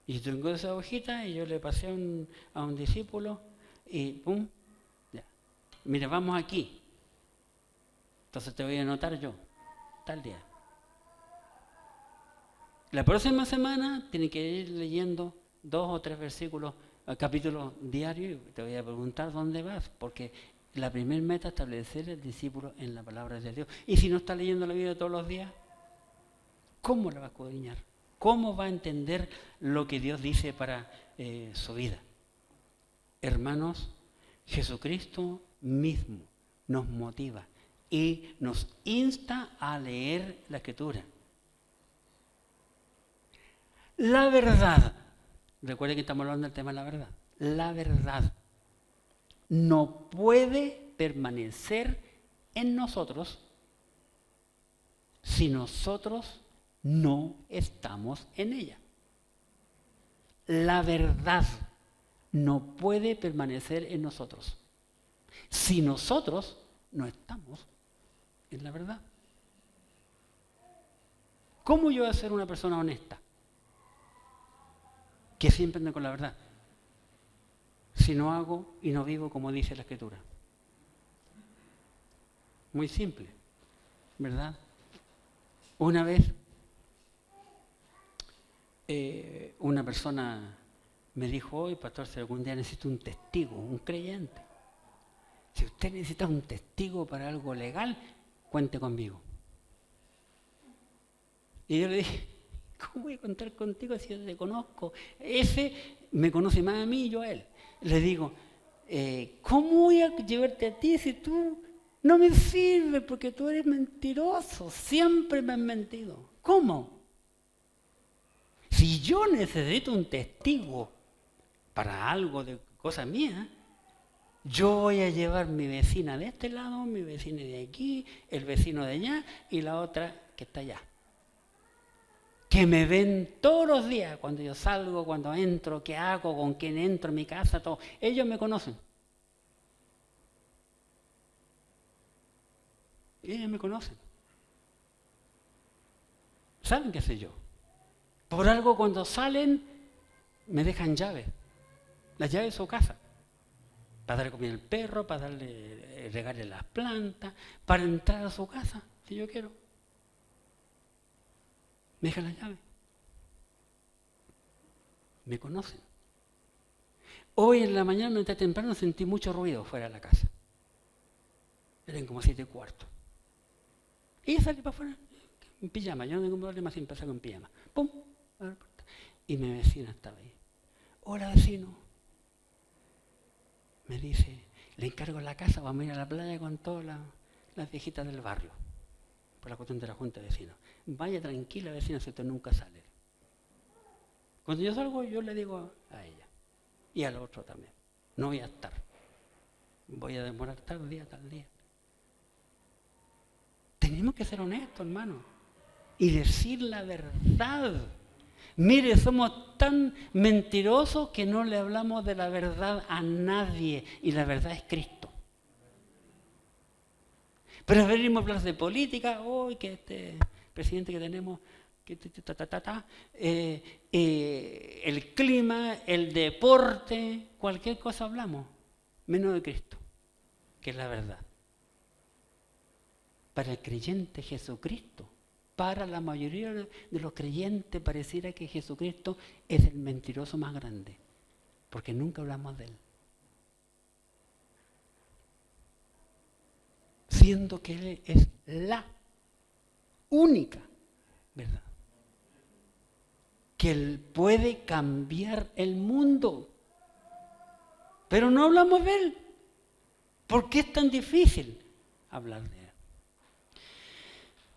Speaker 1: Y tengo esa hojita y yo le pasé a un discípulo y ¡pum! Ya. Mira, vamos aquí. Entonces te voy a anotar yo, tal día. La próxima semana tiene que ir leyendo 2 o 3 versículos, capítulos diarios, y te voy a preguntar dónde vas, porque la primera meta es establecer el discípulo en la palabra de Dios. Y si no está leyendo la Biblia todos los días, ¿cómo la va a escudriñar? ¿Cómo va a entender lo que Dios dice para su vida? Hermanos, Jesucristo mismo nos motiva y nos insta a leer la Escritura. La verdad, recuerden que estamos hablando del tema de la verdad. La verdad no puede permanecer en nosotros si nosotros no estamos en ella. La verdad no puede permanecer en nosotros si nosotros no estamos en la verdad. ¿Cómo yo voy a ser una persona honesta? Que siempre ande con la verdad. Si no hago y no vivo como dice la Escritura. Muy simple, ¿verdad? Una vez una persona me dijo, hoy pastor, si algún día necesito un testigo, un creyente. Si usted necesita un testigo para algo legal, cuente conmigo. Y yo le dije, ¿cómo voy a contar contigo si yo te conozco? Ese me conoce más a mí y yo a él. Le digo, ¿cómo voy a llevarte a ti si tú no me sirves porque tú eres mentiroso? Siempre me has mentido. ¿Cómo? Si yo necesito un testigo para algo de cosa mía, yo voy a llevar mi vecina de este lado, mi vecina de aquí, el vecino de allá y la otra que está allá. Que me ven todos los días, cuando yo salgo, cuando entro, qué hago, con quién entro en mi casa, todo. Ellos me conocen. Ellos me conocen. Saben qué sé yo. Por algo cuando salen, me dejan llaves. Las llaves de su casa. Para darle comida al perro, para darle, regarle las plantas, para entrar a su casa, si yo quiero. Me dejan las llaves. Me conocen. Hoy en la mañana, desde temprano, sentí mucho ruido fuera de la casa. Eran como 7:15. Y salí para afuera en pijama. Yo no tengo problema sin pasar con pijama. ¡Pum! Y mi vecina estaba ahí. Hola, vecino. Me dice, le encargo la casa, vamos a ir a la playa con todas las viejitas del barrio. Por la cuestión de la junta de vecinos. Vaya tranquila, vecina, si usted nunca sale. Cuando yo salgo, yo le digo a ella. Y al otro también. No voy a estar. Voy a demorar tal día. Tenemos que ser honestos, hermano. Y decir la verdad. Mire, somos tan mentirosos que no le hablamos de la verdad a nadie. Y la verdad es Cristo. Pero venimos a hablar de política. Hoy que este presidente que tenemos, el clima, el deporte, cualquier cosa hablamos. Menos de Cristo, que es la verdad. Para el creyente Jesucristo, para la mayoría de los creyentes pareciera que Jesucristo es el mentiroso más grande, porque nunca hablamos de Él. Siendo que Él es la única verdad. Que Él puede cambiar el mundo. Pero no hablamos de Él. ¿Por qué es tan difícil hablar de Él?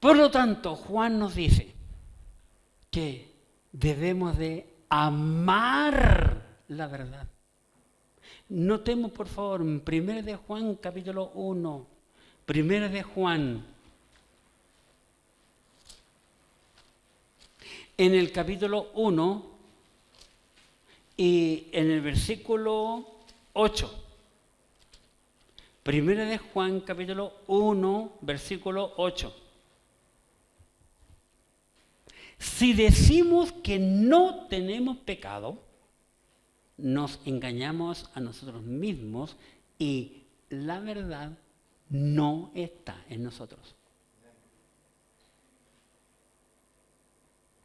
Speaker 1: Por lo tanto, Juan nos dice que debemos de amar la verdad. Notemos, por favor, en 1 de Juan, capítulo 1, 1 de Juan, en el capítulo 1 y en el versículo 8. 1 de Juan, capítulo 1, versículo 8. Si decimos que no tenemos pecado, nos engañamos a nosotros mismos y la verdad no está en nosotros.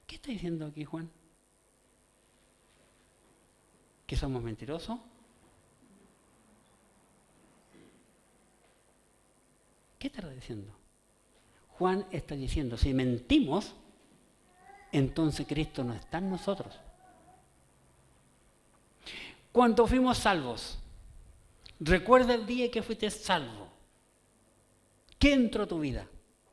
Speaker 1: ¿Qué está diciendo aquí Juan? ¿Que somos mentirosos? ¿Qué está diciendo? Juan está diciendo, si mentimos, entonces Cristo no está en nosotros. Cuando fuimos salvos, recuerda el día que fuiste salvo. ¿Qué entró a tu vida?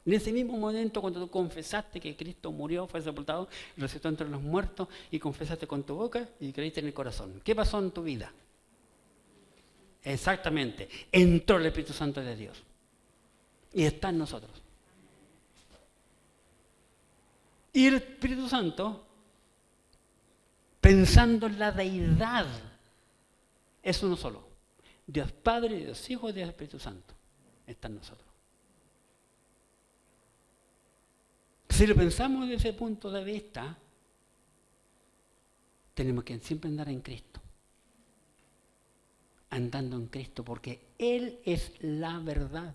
Speaker 1: En ese mismo momento cuando tú confesaste que Cristo murió, fue sepultado, resucitó entre los muertos y confesaste con tu boca y creíste en el corazón. ¿Qué pasó en tu vida? Exactamente, entró el Espíritu Santo de Dios y está en nosotros. Y el Espíritu Santo, pensando en la deidad, es uno solo. Dios Padre, Dios Hijo, Dios Espíritu Santo. Está en nosotros. Si lo pensamos desde ese punto de vista, tenemos que siempre andar en Cristo. Andando en Cristo, porque Él es la verdad.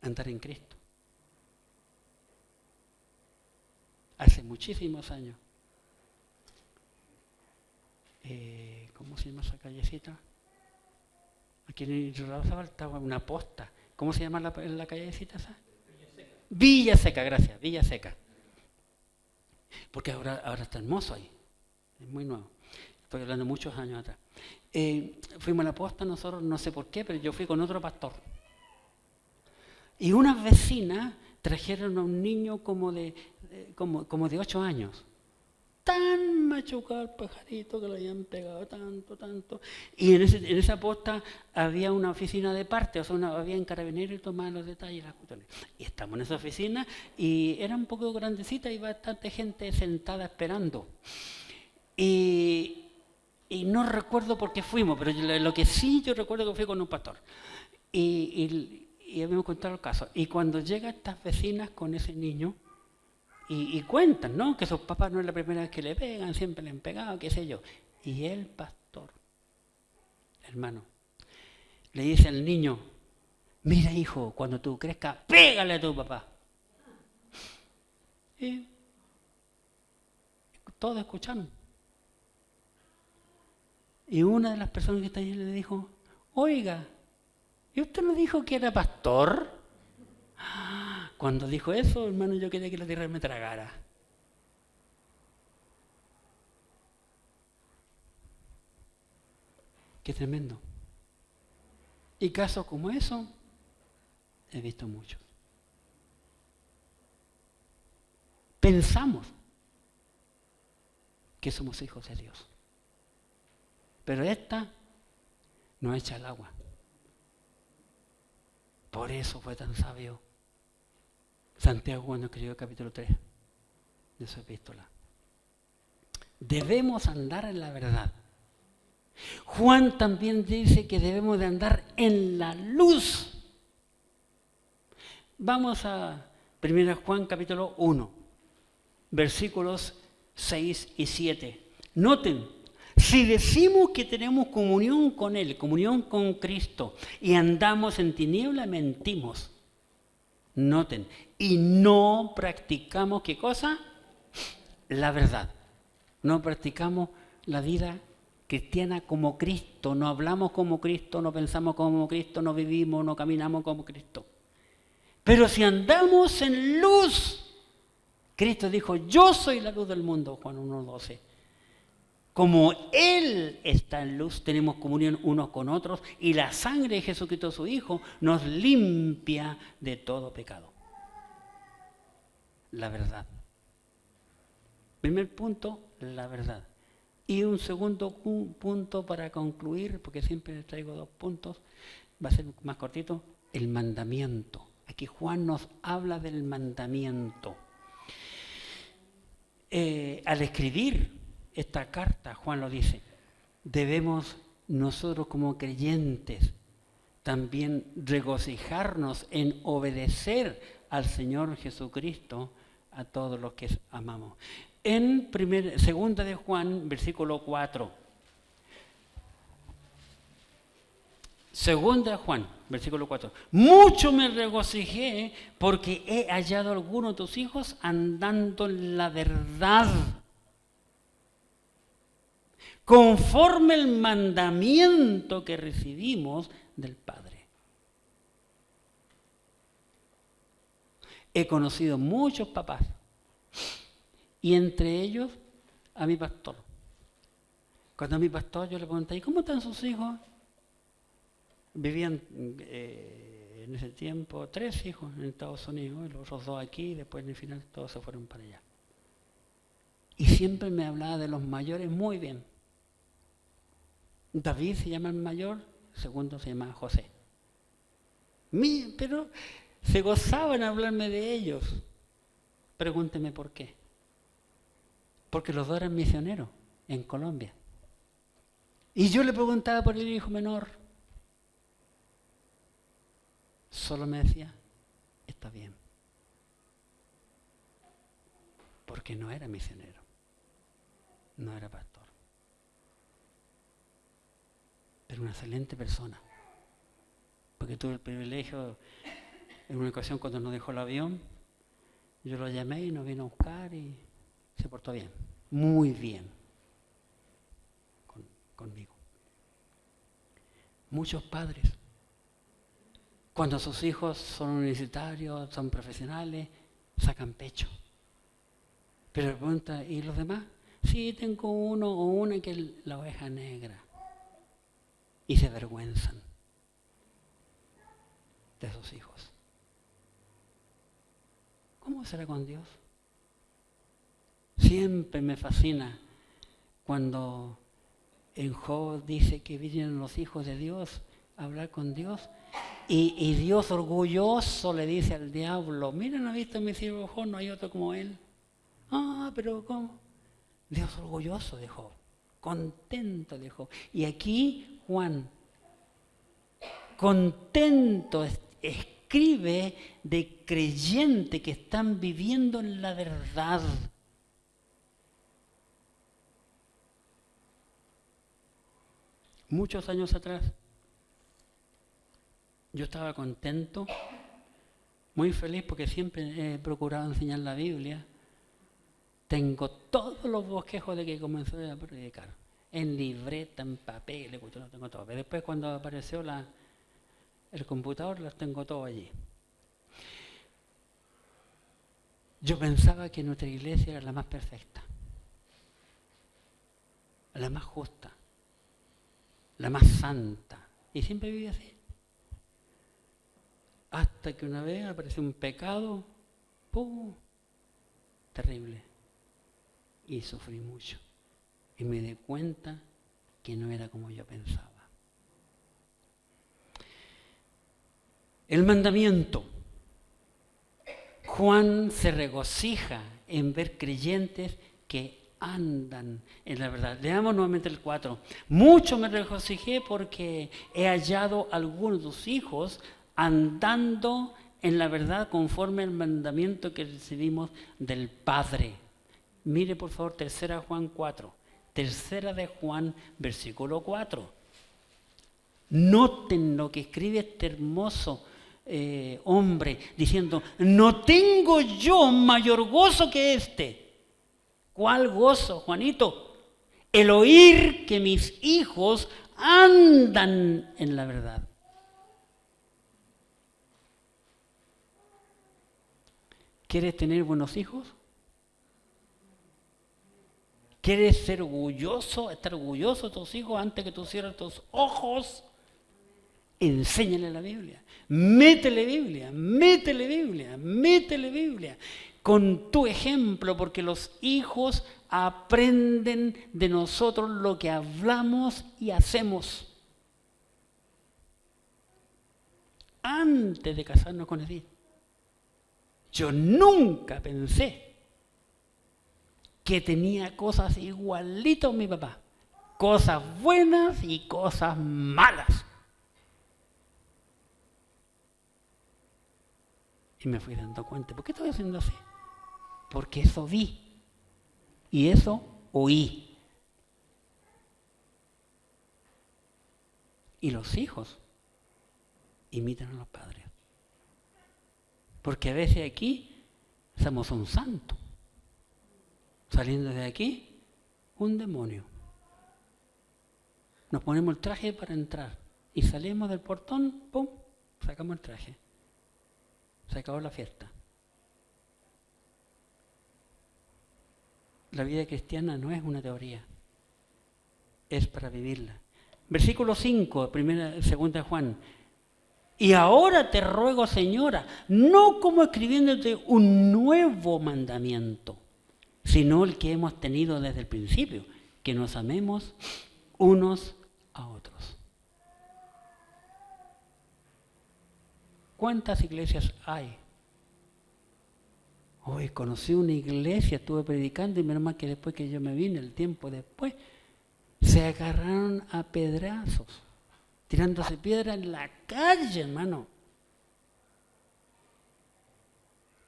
Speaker 1: Andar en Cristo. Hace muchísimos años. ¿Cómo se llama esa callecita? Aquí en Rirabazabal estaba una posta. ¿Cómo se llama la callecita esa? Villa Seca, gracias, Villa Seca. Porque ahora está hermoso ahí. Es muy nuevo. Estoy hablando muchos años atrás. Fuimos a la posta nosotros, no sé por qué, pero yo fui con otro pastor. Y unas vecinas trajeron a un niño como de 8 años. tan machucado el pajarito que lo habían pegado tanto. Y en esa posta había una oficina de parte, o sea, había un carabinero y tomaban los detalles. Las cuestiones. Y estamos en esa oficina y era un poco grandecita y bastante gente sentada esperando. Y no recuerdo por qué fuimos, pero lo que sí yo recuerdo que fui con un pastor. Y habíamos contado el caso. Y cuando llegan estas vecinas con ese niño, y cuentan, ¿no? Que sus papás no es la primera vez que le pegan, siempre le han pegado, qué sé yo. Y el pastor, hermano, le dice al niño, mira hijo, cuando tú crezcas, pégale a tu papá. Y todos escucharon. Y una de las personas que está allí le dijo, oiga, ¿y usted no dijo que era pastor? Cuando dijo eso, hermano, yo quería que la tierra me tragara. Qué tremendo. Y casos como eso, he visto muchos. Pensamos que somos hijos de Dios. Pero esta nos echa el agua. Por eso fue tan sabio Santiago cuando escribió el capítulo 3 de su epístola. Debemos andar en la verdad. Juan también dice que debemos de andar en la luz. Vamos a 1 Juan capítulo 1, versículos 6 y 7. Noten, si decimos que tenemos comunión con Él, comunión con Cristo, y andamos en tiniebla, mentimos. Noten, y no practicamos, ¿qué cosa? La verdad. No practicamos la vida cristiana como Cristo, no hablamos como Cristo, no pensamos como Cristo, no vivimos, no caminamos como Cristo. Pero si andamos en luz, Cristo dijo, yo soy la luz del mundo, Juan 1:12. Como Él está en luz, tenemos comunión unos con otros y la sangre de Jesucristo, su Hijo, nos limpia de todo pecado. La verdad. Primer punto, la verdad. Y un segundo punto para concluir, porque siempre traigo 2 puntos, va a ser más cortito, el mandamiento. Aquí Juan nos habla del mandamiento. Al escribir esta carta, Juan lo dice, debemos nosotros como creyentes también regocijarnos en obedecer al Señor Jesucristo a todos los que amamos. En segunda de Juan, versículo 4. Segunda de Juan, versículo 4. Mucho me regocijé porque he hallado a algunos de tus hijos andando en la verdad, conforme el mandamiento que recibimos del Padre. He conocido muchos papás, y entre ellos a mi pastor. Cuando a mi pastor yo le pregunté, ¿y cómo están sus hijos? Vivían en ese tiempo 3 hijos en Estados Unidos, y los otros 2 aquí, y después en el final todos se fueron para allá. Y siempre me hablaba de los mayores muy bien. David se llama el mayor, el segundo se llama José. Pero se gozaban hablarme de ellos. Pregúnteme por qué. Porque los 2 eran misioneros en Colombia. Y yo le preguntaba por el hijo menor. Solo me decía, está bien. Porque no era misionero. No era pastor. Pero una excelente persona. Porque tuve el privilegio, en una ocasión cuando nos dejó el avión, yo lo llamé y nos vino a buscar y se portó bien. Muy bien. Conmigo. Muchos padres, cuando sus hijos son universitarios, son profesionales, sacan pecho. Pero le pregunta, ¿y los demás? Sí, tengo uno o una que es la oveja negra. Y se avergüenzan de sus hijos. ¿Cómo será con Dios? Siempre me fascina cuando en Job dice que vienen los hijos de Dios a hablar con Dios y Dios orgulloso le dice al diablo, mira, ¿no has visto a mi siervo Job? No hay otro como él. Ah, pero ¿cómo? Dios orgulloso de Job, contento de Job. Y aquí Juan, contento, escribe de creyentes que están viviendo en la verdad. Muchos años atrás, yo estaba contento, muy feliz porque siempre he procurado enseñar la Biblia. Tengo todos los bosquejos de que comencé a predicar, en libreta, en papel, lo tengo todo. Pero después cuando apareció el computador, los tengo todos allí. Yo pensaba que nuestra iglesia era la más perfecta, la más justa, la más santa. Y siempre viví así. Hasta que una vez apareció un pecado, ¡pum!, terrible. Y sufrí mucho. Y me di cuenta que no era como yo pensaba. El mandamiento. Juan se regocija en ver creyentes que andan en la verdad. Leamos nuevamente el 4. Mucho me regocijé porque he hallado a algunos de tus hijos andando en la verdad conforme al mandamiento que recibimos del Padre. Mire por favor, 3 Juan 4. 3 de Juan, versículo 4. Noten lo que escribe este hermoso hombre, diciendo, no tengo yo mayor gozo que este. ¿Cuál gozo, Juanito? El oír que mis hijos andan en la verdad. ¿Quieres tener buenos hijos? ¿Quieres ser orgulloso, estar orgulloso de tus hijos antes que tú cierres tus ojos? Enséñale la Biblia. Métele Biblia, métele Biblia, métele Biblia. Con tu ejemplo, porque los hijos aprenden de nosotros lo que hablamos y hacemos. Antes de casarnos con Edith, yo nunca pensé que tenía cosas igualitas a mi papá. Cosas buenas y cosas malas. Y me fui dando cuenta, ¿por qué estoy haciendo así? Porque eso vi y eso oí. Y los hijos imitan a los padres. Porque a veces aquí somos un santo. Saliendo de aquí, un demonio. Nos ponemos el traje para entrar. Y salimos del portón, ¡pum!, sacamos el traje. Se acabó la fiesta. La vida cristiana no es una teoría, es para vivirla. Versículo 5, 2 Juan. Y ahora te ruego, señora, no como escribiéndote un nuevo mandamiento, sino el que hemos tenido desde el principio, que nos amemos unos a otros. ¿Cuántas iglesias hay? Hoy conocí una iglesia, estuve predicando y menos mal que después que yo me vine, el tiempo después, se agarraron a pedrazos, tirándose piedra en la calle, hermano.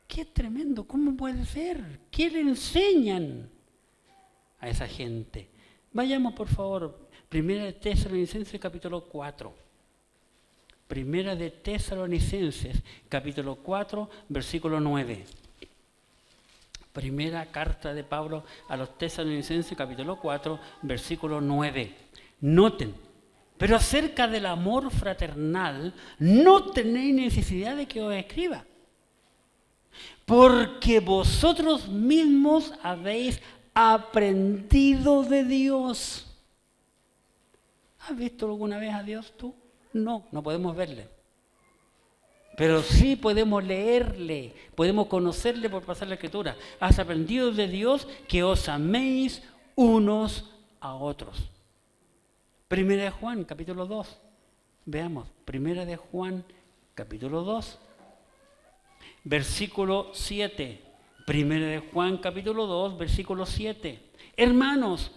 Speaker 1: ¡Qué tremendo! ¿Cómo puede ser? ¿Qué le enseñan a esa gente? Vayamos por favor, 1 de Tesalonicenses capítulo 4. Primera de Tesalonicenses, capítulo 4, versículo 9. Primera carta de Pablo a los Tesalonicenses, capítulo 4, versículo 9. Noten, pero acerca del amor fraternal, no tenéis necesidad de que os escriba, porque vosotros mismos habéis aprendido de Dios. ¿Has visto alguna vez a Dios tú? No, no podemos verle. Pero sí podemos leerle, podemos conocerle por pasar la Escritura. Has aprendido de Dios que os améis unos a otros. Primera de Juan, capítulo 2. Veamos, Primera de Juan, capítulo 2, versículo 7. Primera de Juan, capítulo 2, versículo 7. Hermanos,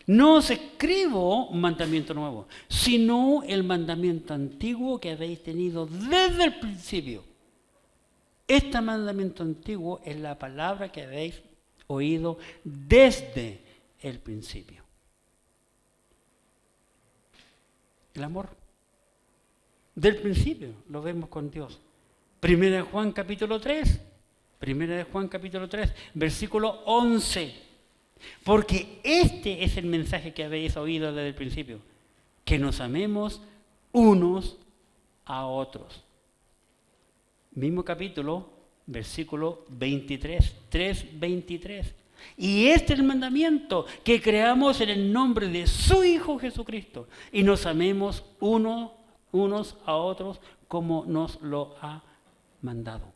Speaker 1: no os escribo un mandamiento nuevo, sino el mandamiento antiguo que habéis tenido desde el principio. Este mandamiento antiguo es la palabra que habéis oído desde el principio. El amor. Del principio lo vemos con Dios. Primera de Juan capítulo 3. Primera de Juan capítulo 3, versículo 11. Porque este es el mensaje que habéis oído desde el principio, que nos amemos unos a otros. Mismo capítulo, versículo 23, 3:23. Y este es el mandamiento, que creamos en el nombre de su Hijo Jesucristo y nos amemos unos a otros como nos lo ha mandado.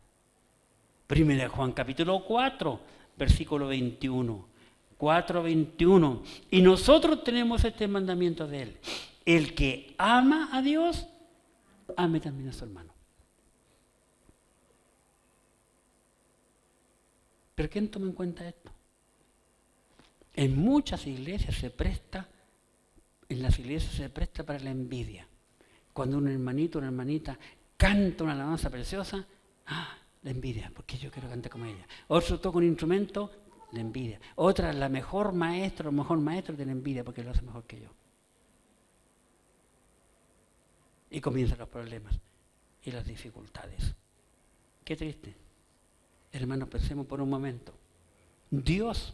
Speaker 1: Primera de Juan capítulo 4, versículo 21. 4:21. Y nosotros tenemos este mandamiento de Él. El que ama a Dios, ame también a su hermano. ¿Pero quién toma en cuenta esto? En muchas iglesias en las iglesias se presta para la envidia. Cuando un hermanito, una hermanita canta una alabanza preciosa, la envidia, porque yo quiero cantar como ella. Otro toca un instrumento, la envidia. Otra, la mejor maestra o mejor maestro, tiene envidia porque lo hace mejor que yo. Y comienzan los problemas y las dificultades. Qué triste. Hermanos, pensemos por un momento. Dios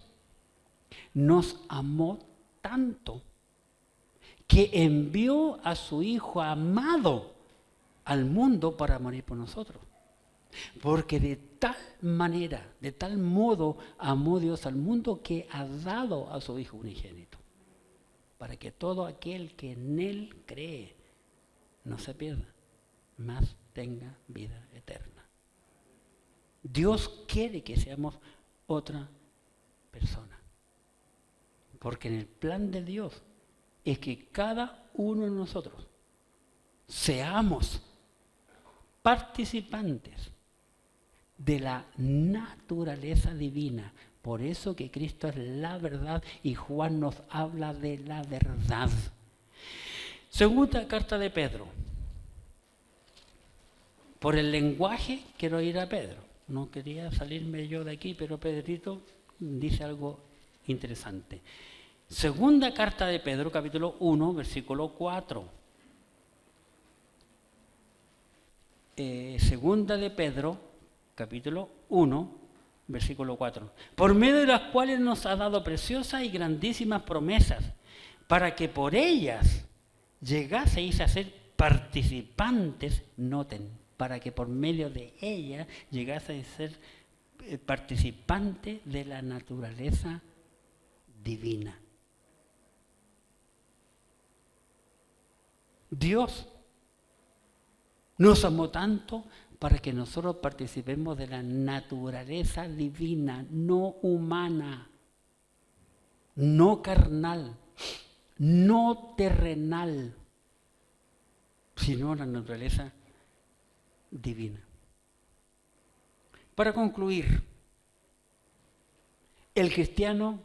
Speaker 1: nos amó tanto que envió a su Hijo amado al mundo para morir por nosotros. Porque de tal manera, de tal modo amó Dios al mundo que ha dado a su Hijo unigénito, para que todo aquel que en Él cree no se pierda, mas tenga vida eterna. Dios quiere que seamos otra persona, porque en el plan de Dios es que cada uno de nosotros seamos participantes de la naturaleza divina. Por eso que Cristo es la verdad y Juan nos habla de la verdad. Segunda carta de Pedro. Por el lenguaje quiero ir a Pedro. No quería salirme yo de aquí, pero Pedrito dice algo interesante. Segunda carta de Pedro, capítulo 1, versículo 4. Segunda de Pedro, capítulo 1, versículo 4. Por medio de las cuales nos ha dado preciosas y grandísimas promesas, para que por ellas llegaseis a ser participantes, noten, para que por medio de ellas llegaseis a ser participantes de la naturaleza divina. Dios nos amó tanto para que nosotros participemos de la naturaleza divina, no humana, no carnal, no terrenal, sino la naturaleza divina. Para concluir, el cristiano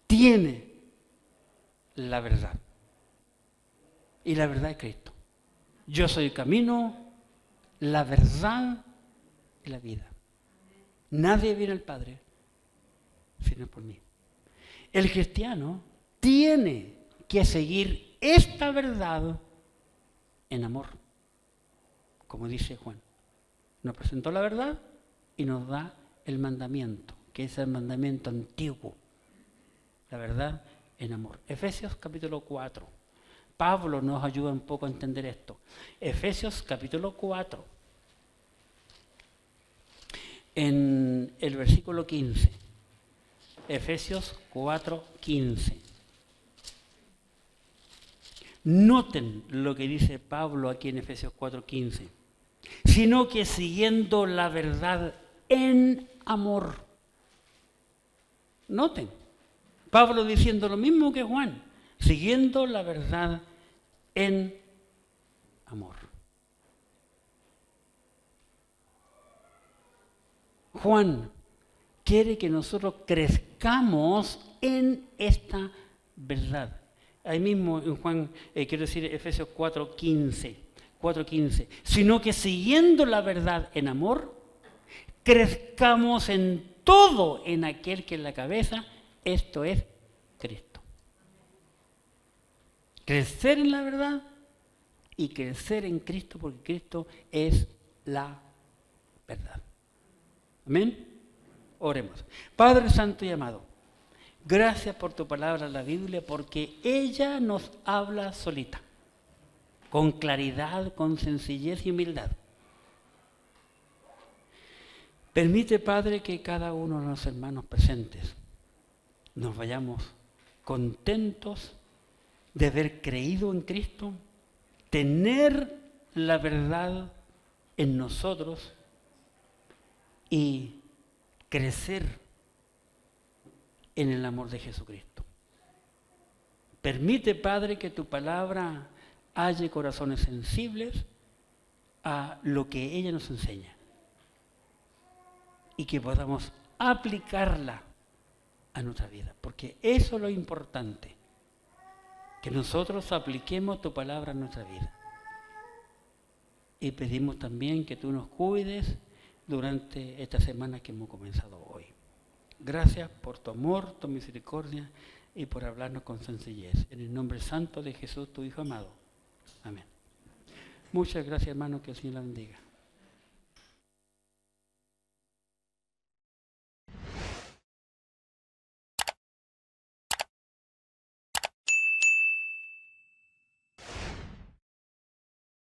Speaker 1: tiene la verdad. Y la verdad es Cristo. Yo soy el camino, la verdad y la vida. Nadie viene al Padre sino por mí. El cristiano tiene que seguir esta verdad en amor, como dice Juan. Nos presentó la verdad y nos da el mandamiento, que es el mandamiento antiguo. La verdad en amor. Efesios capítulo 4. Pablo nos ayuda un poco a entender esto. Efesios capítulo 4, en el versículo 15. Efesios 4, 15. Noten lo que dice Pablo aquí en Efesios 4, 15. sino que siguiendo la verdad en amor. Noten, Pablo diciendo lo mismo que Juan, siguiendo la verdad en amor. Juan quiere que nosotros crezcamos en esta verdad. Ahí mismo en Juan, quiero decir Efesios 4:15, sino que siguiendo la verdad en amor, crezcamos en todo en aquel que es la cabeza, esto es Cristo. Crecer en la verdad y crecer en Cristo, porque Cristo es la verdad. Amén. Oremos. Padre Santo y amado, gracias por tu palabra, la Biblia, porque ella nos habla solita, con claridad, con sencillez y humildad. Permite, Padre, que cada uno de los hermanos presentes nos vayamos contentos de haber creído en Cristo, tener la verdad en nosotros y crecer en el amor de Jesucristo. Permite, Padre, que tu palabra halle corazones sensibles a lo que ella nos enseña y que podamos aplicarla a nuestra vida, porque eso es lo importante, que nosotros apliquemos tu palabra a nuestra vida. Y pedimos también que tú nos cuides durante esta semana que hemos comenzado hoy. Gracias por tu amor, tu misericordia y por hablarnos con sencillez. En el nombre santo de Jesús, tu Hijo amado. Amén. Muchas gracias, hermano, que el Señor la bendiga.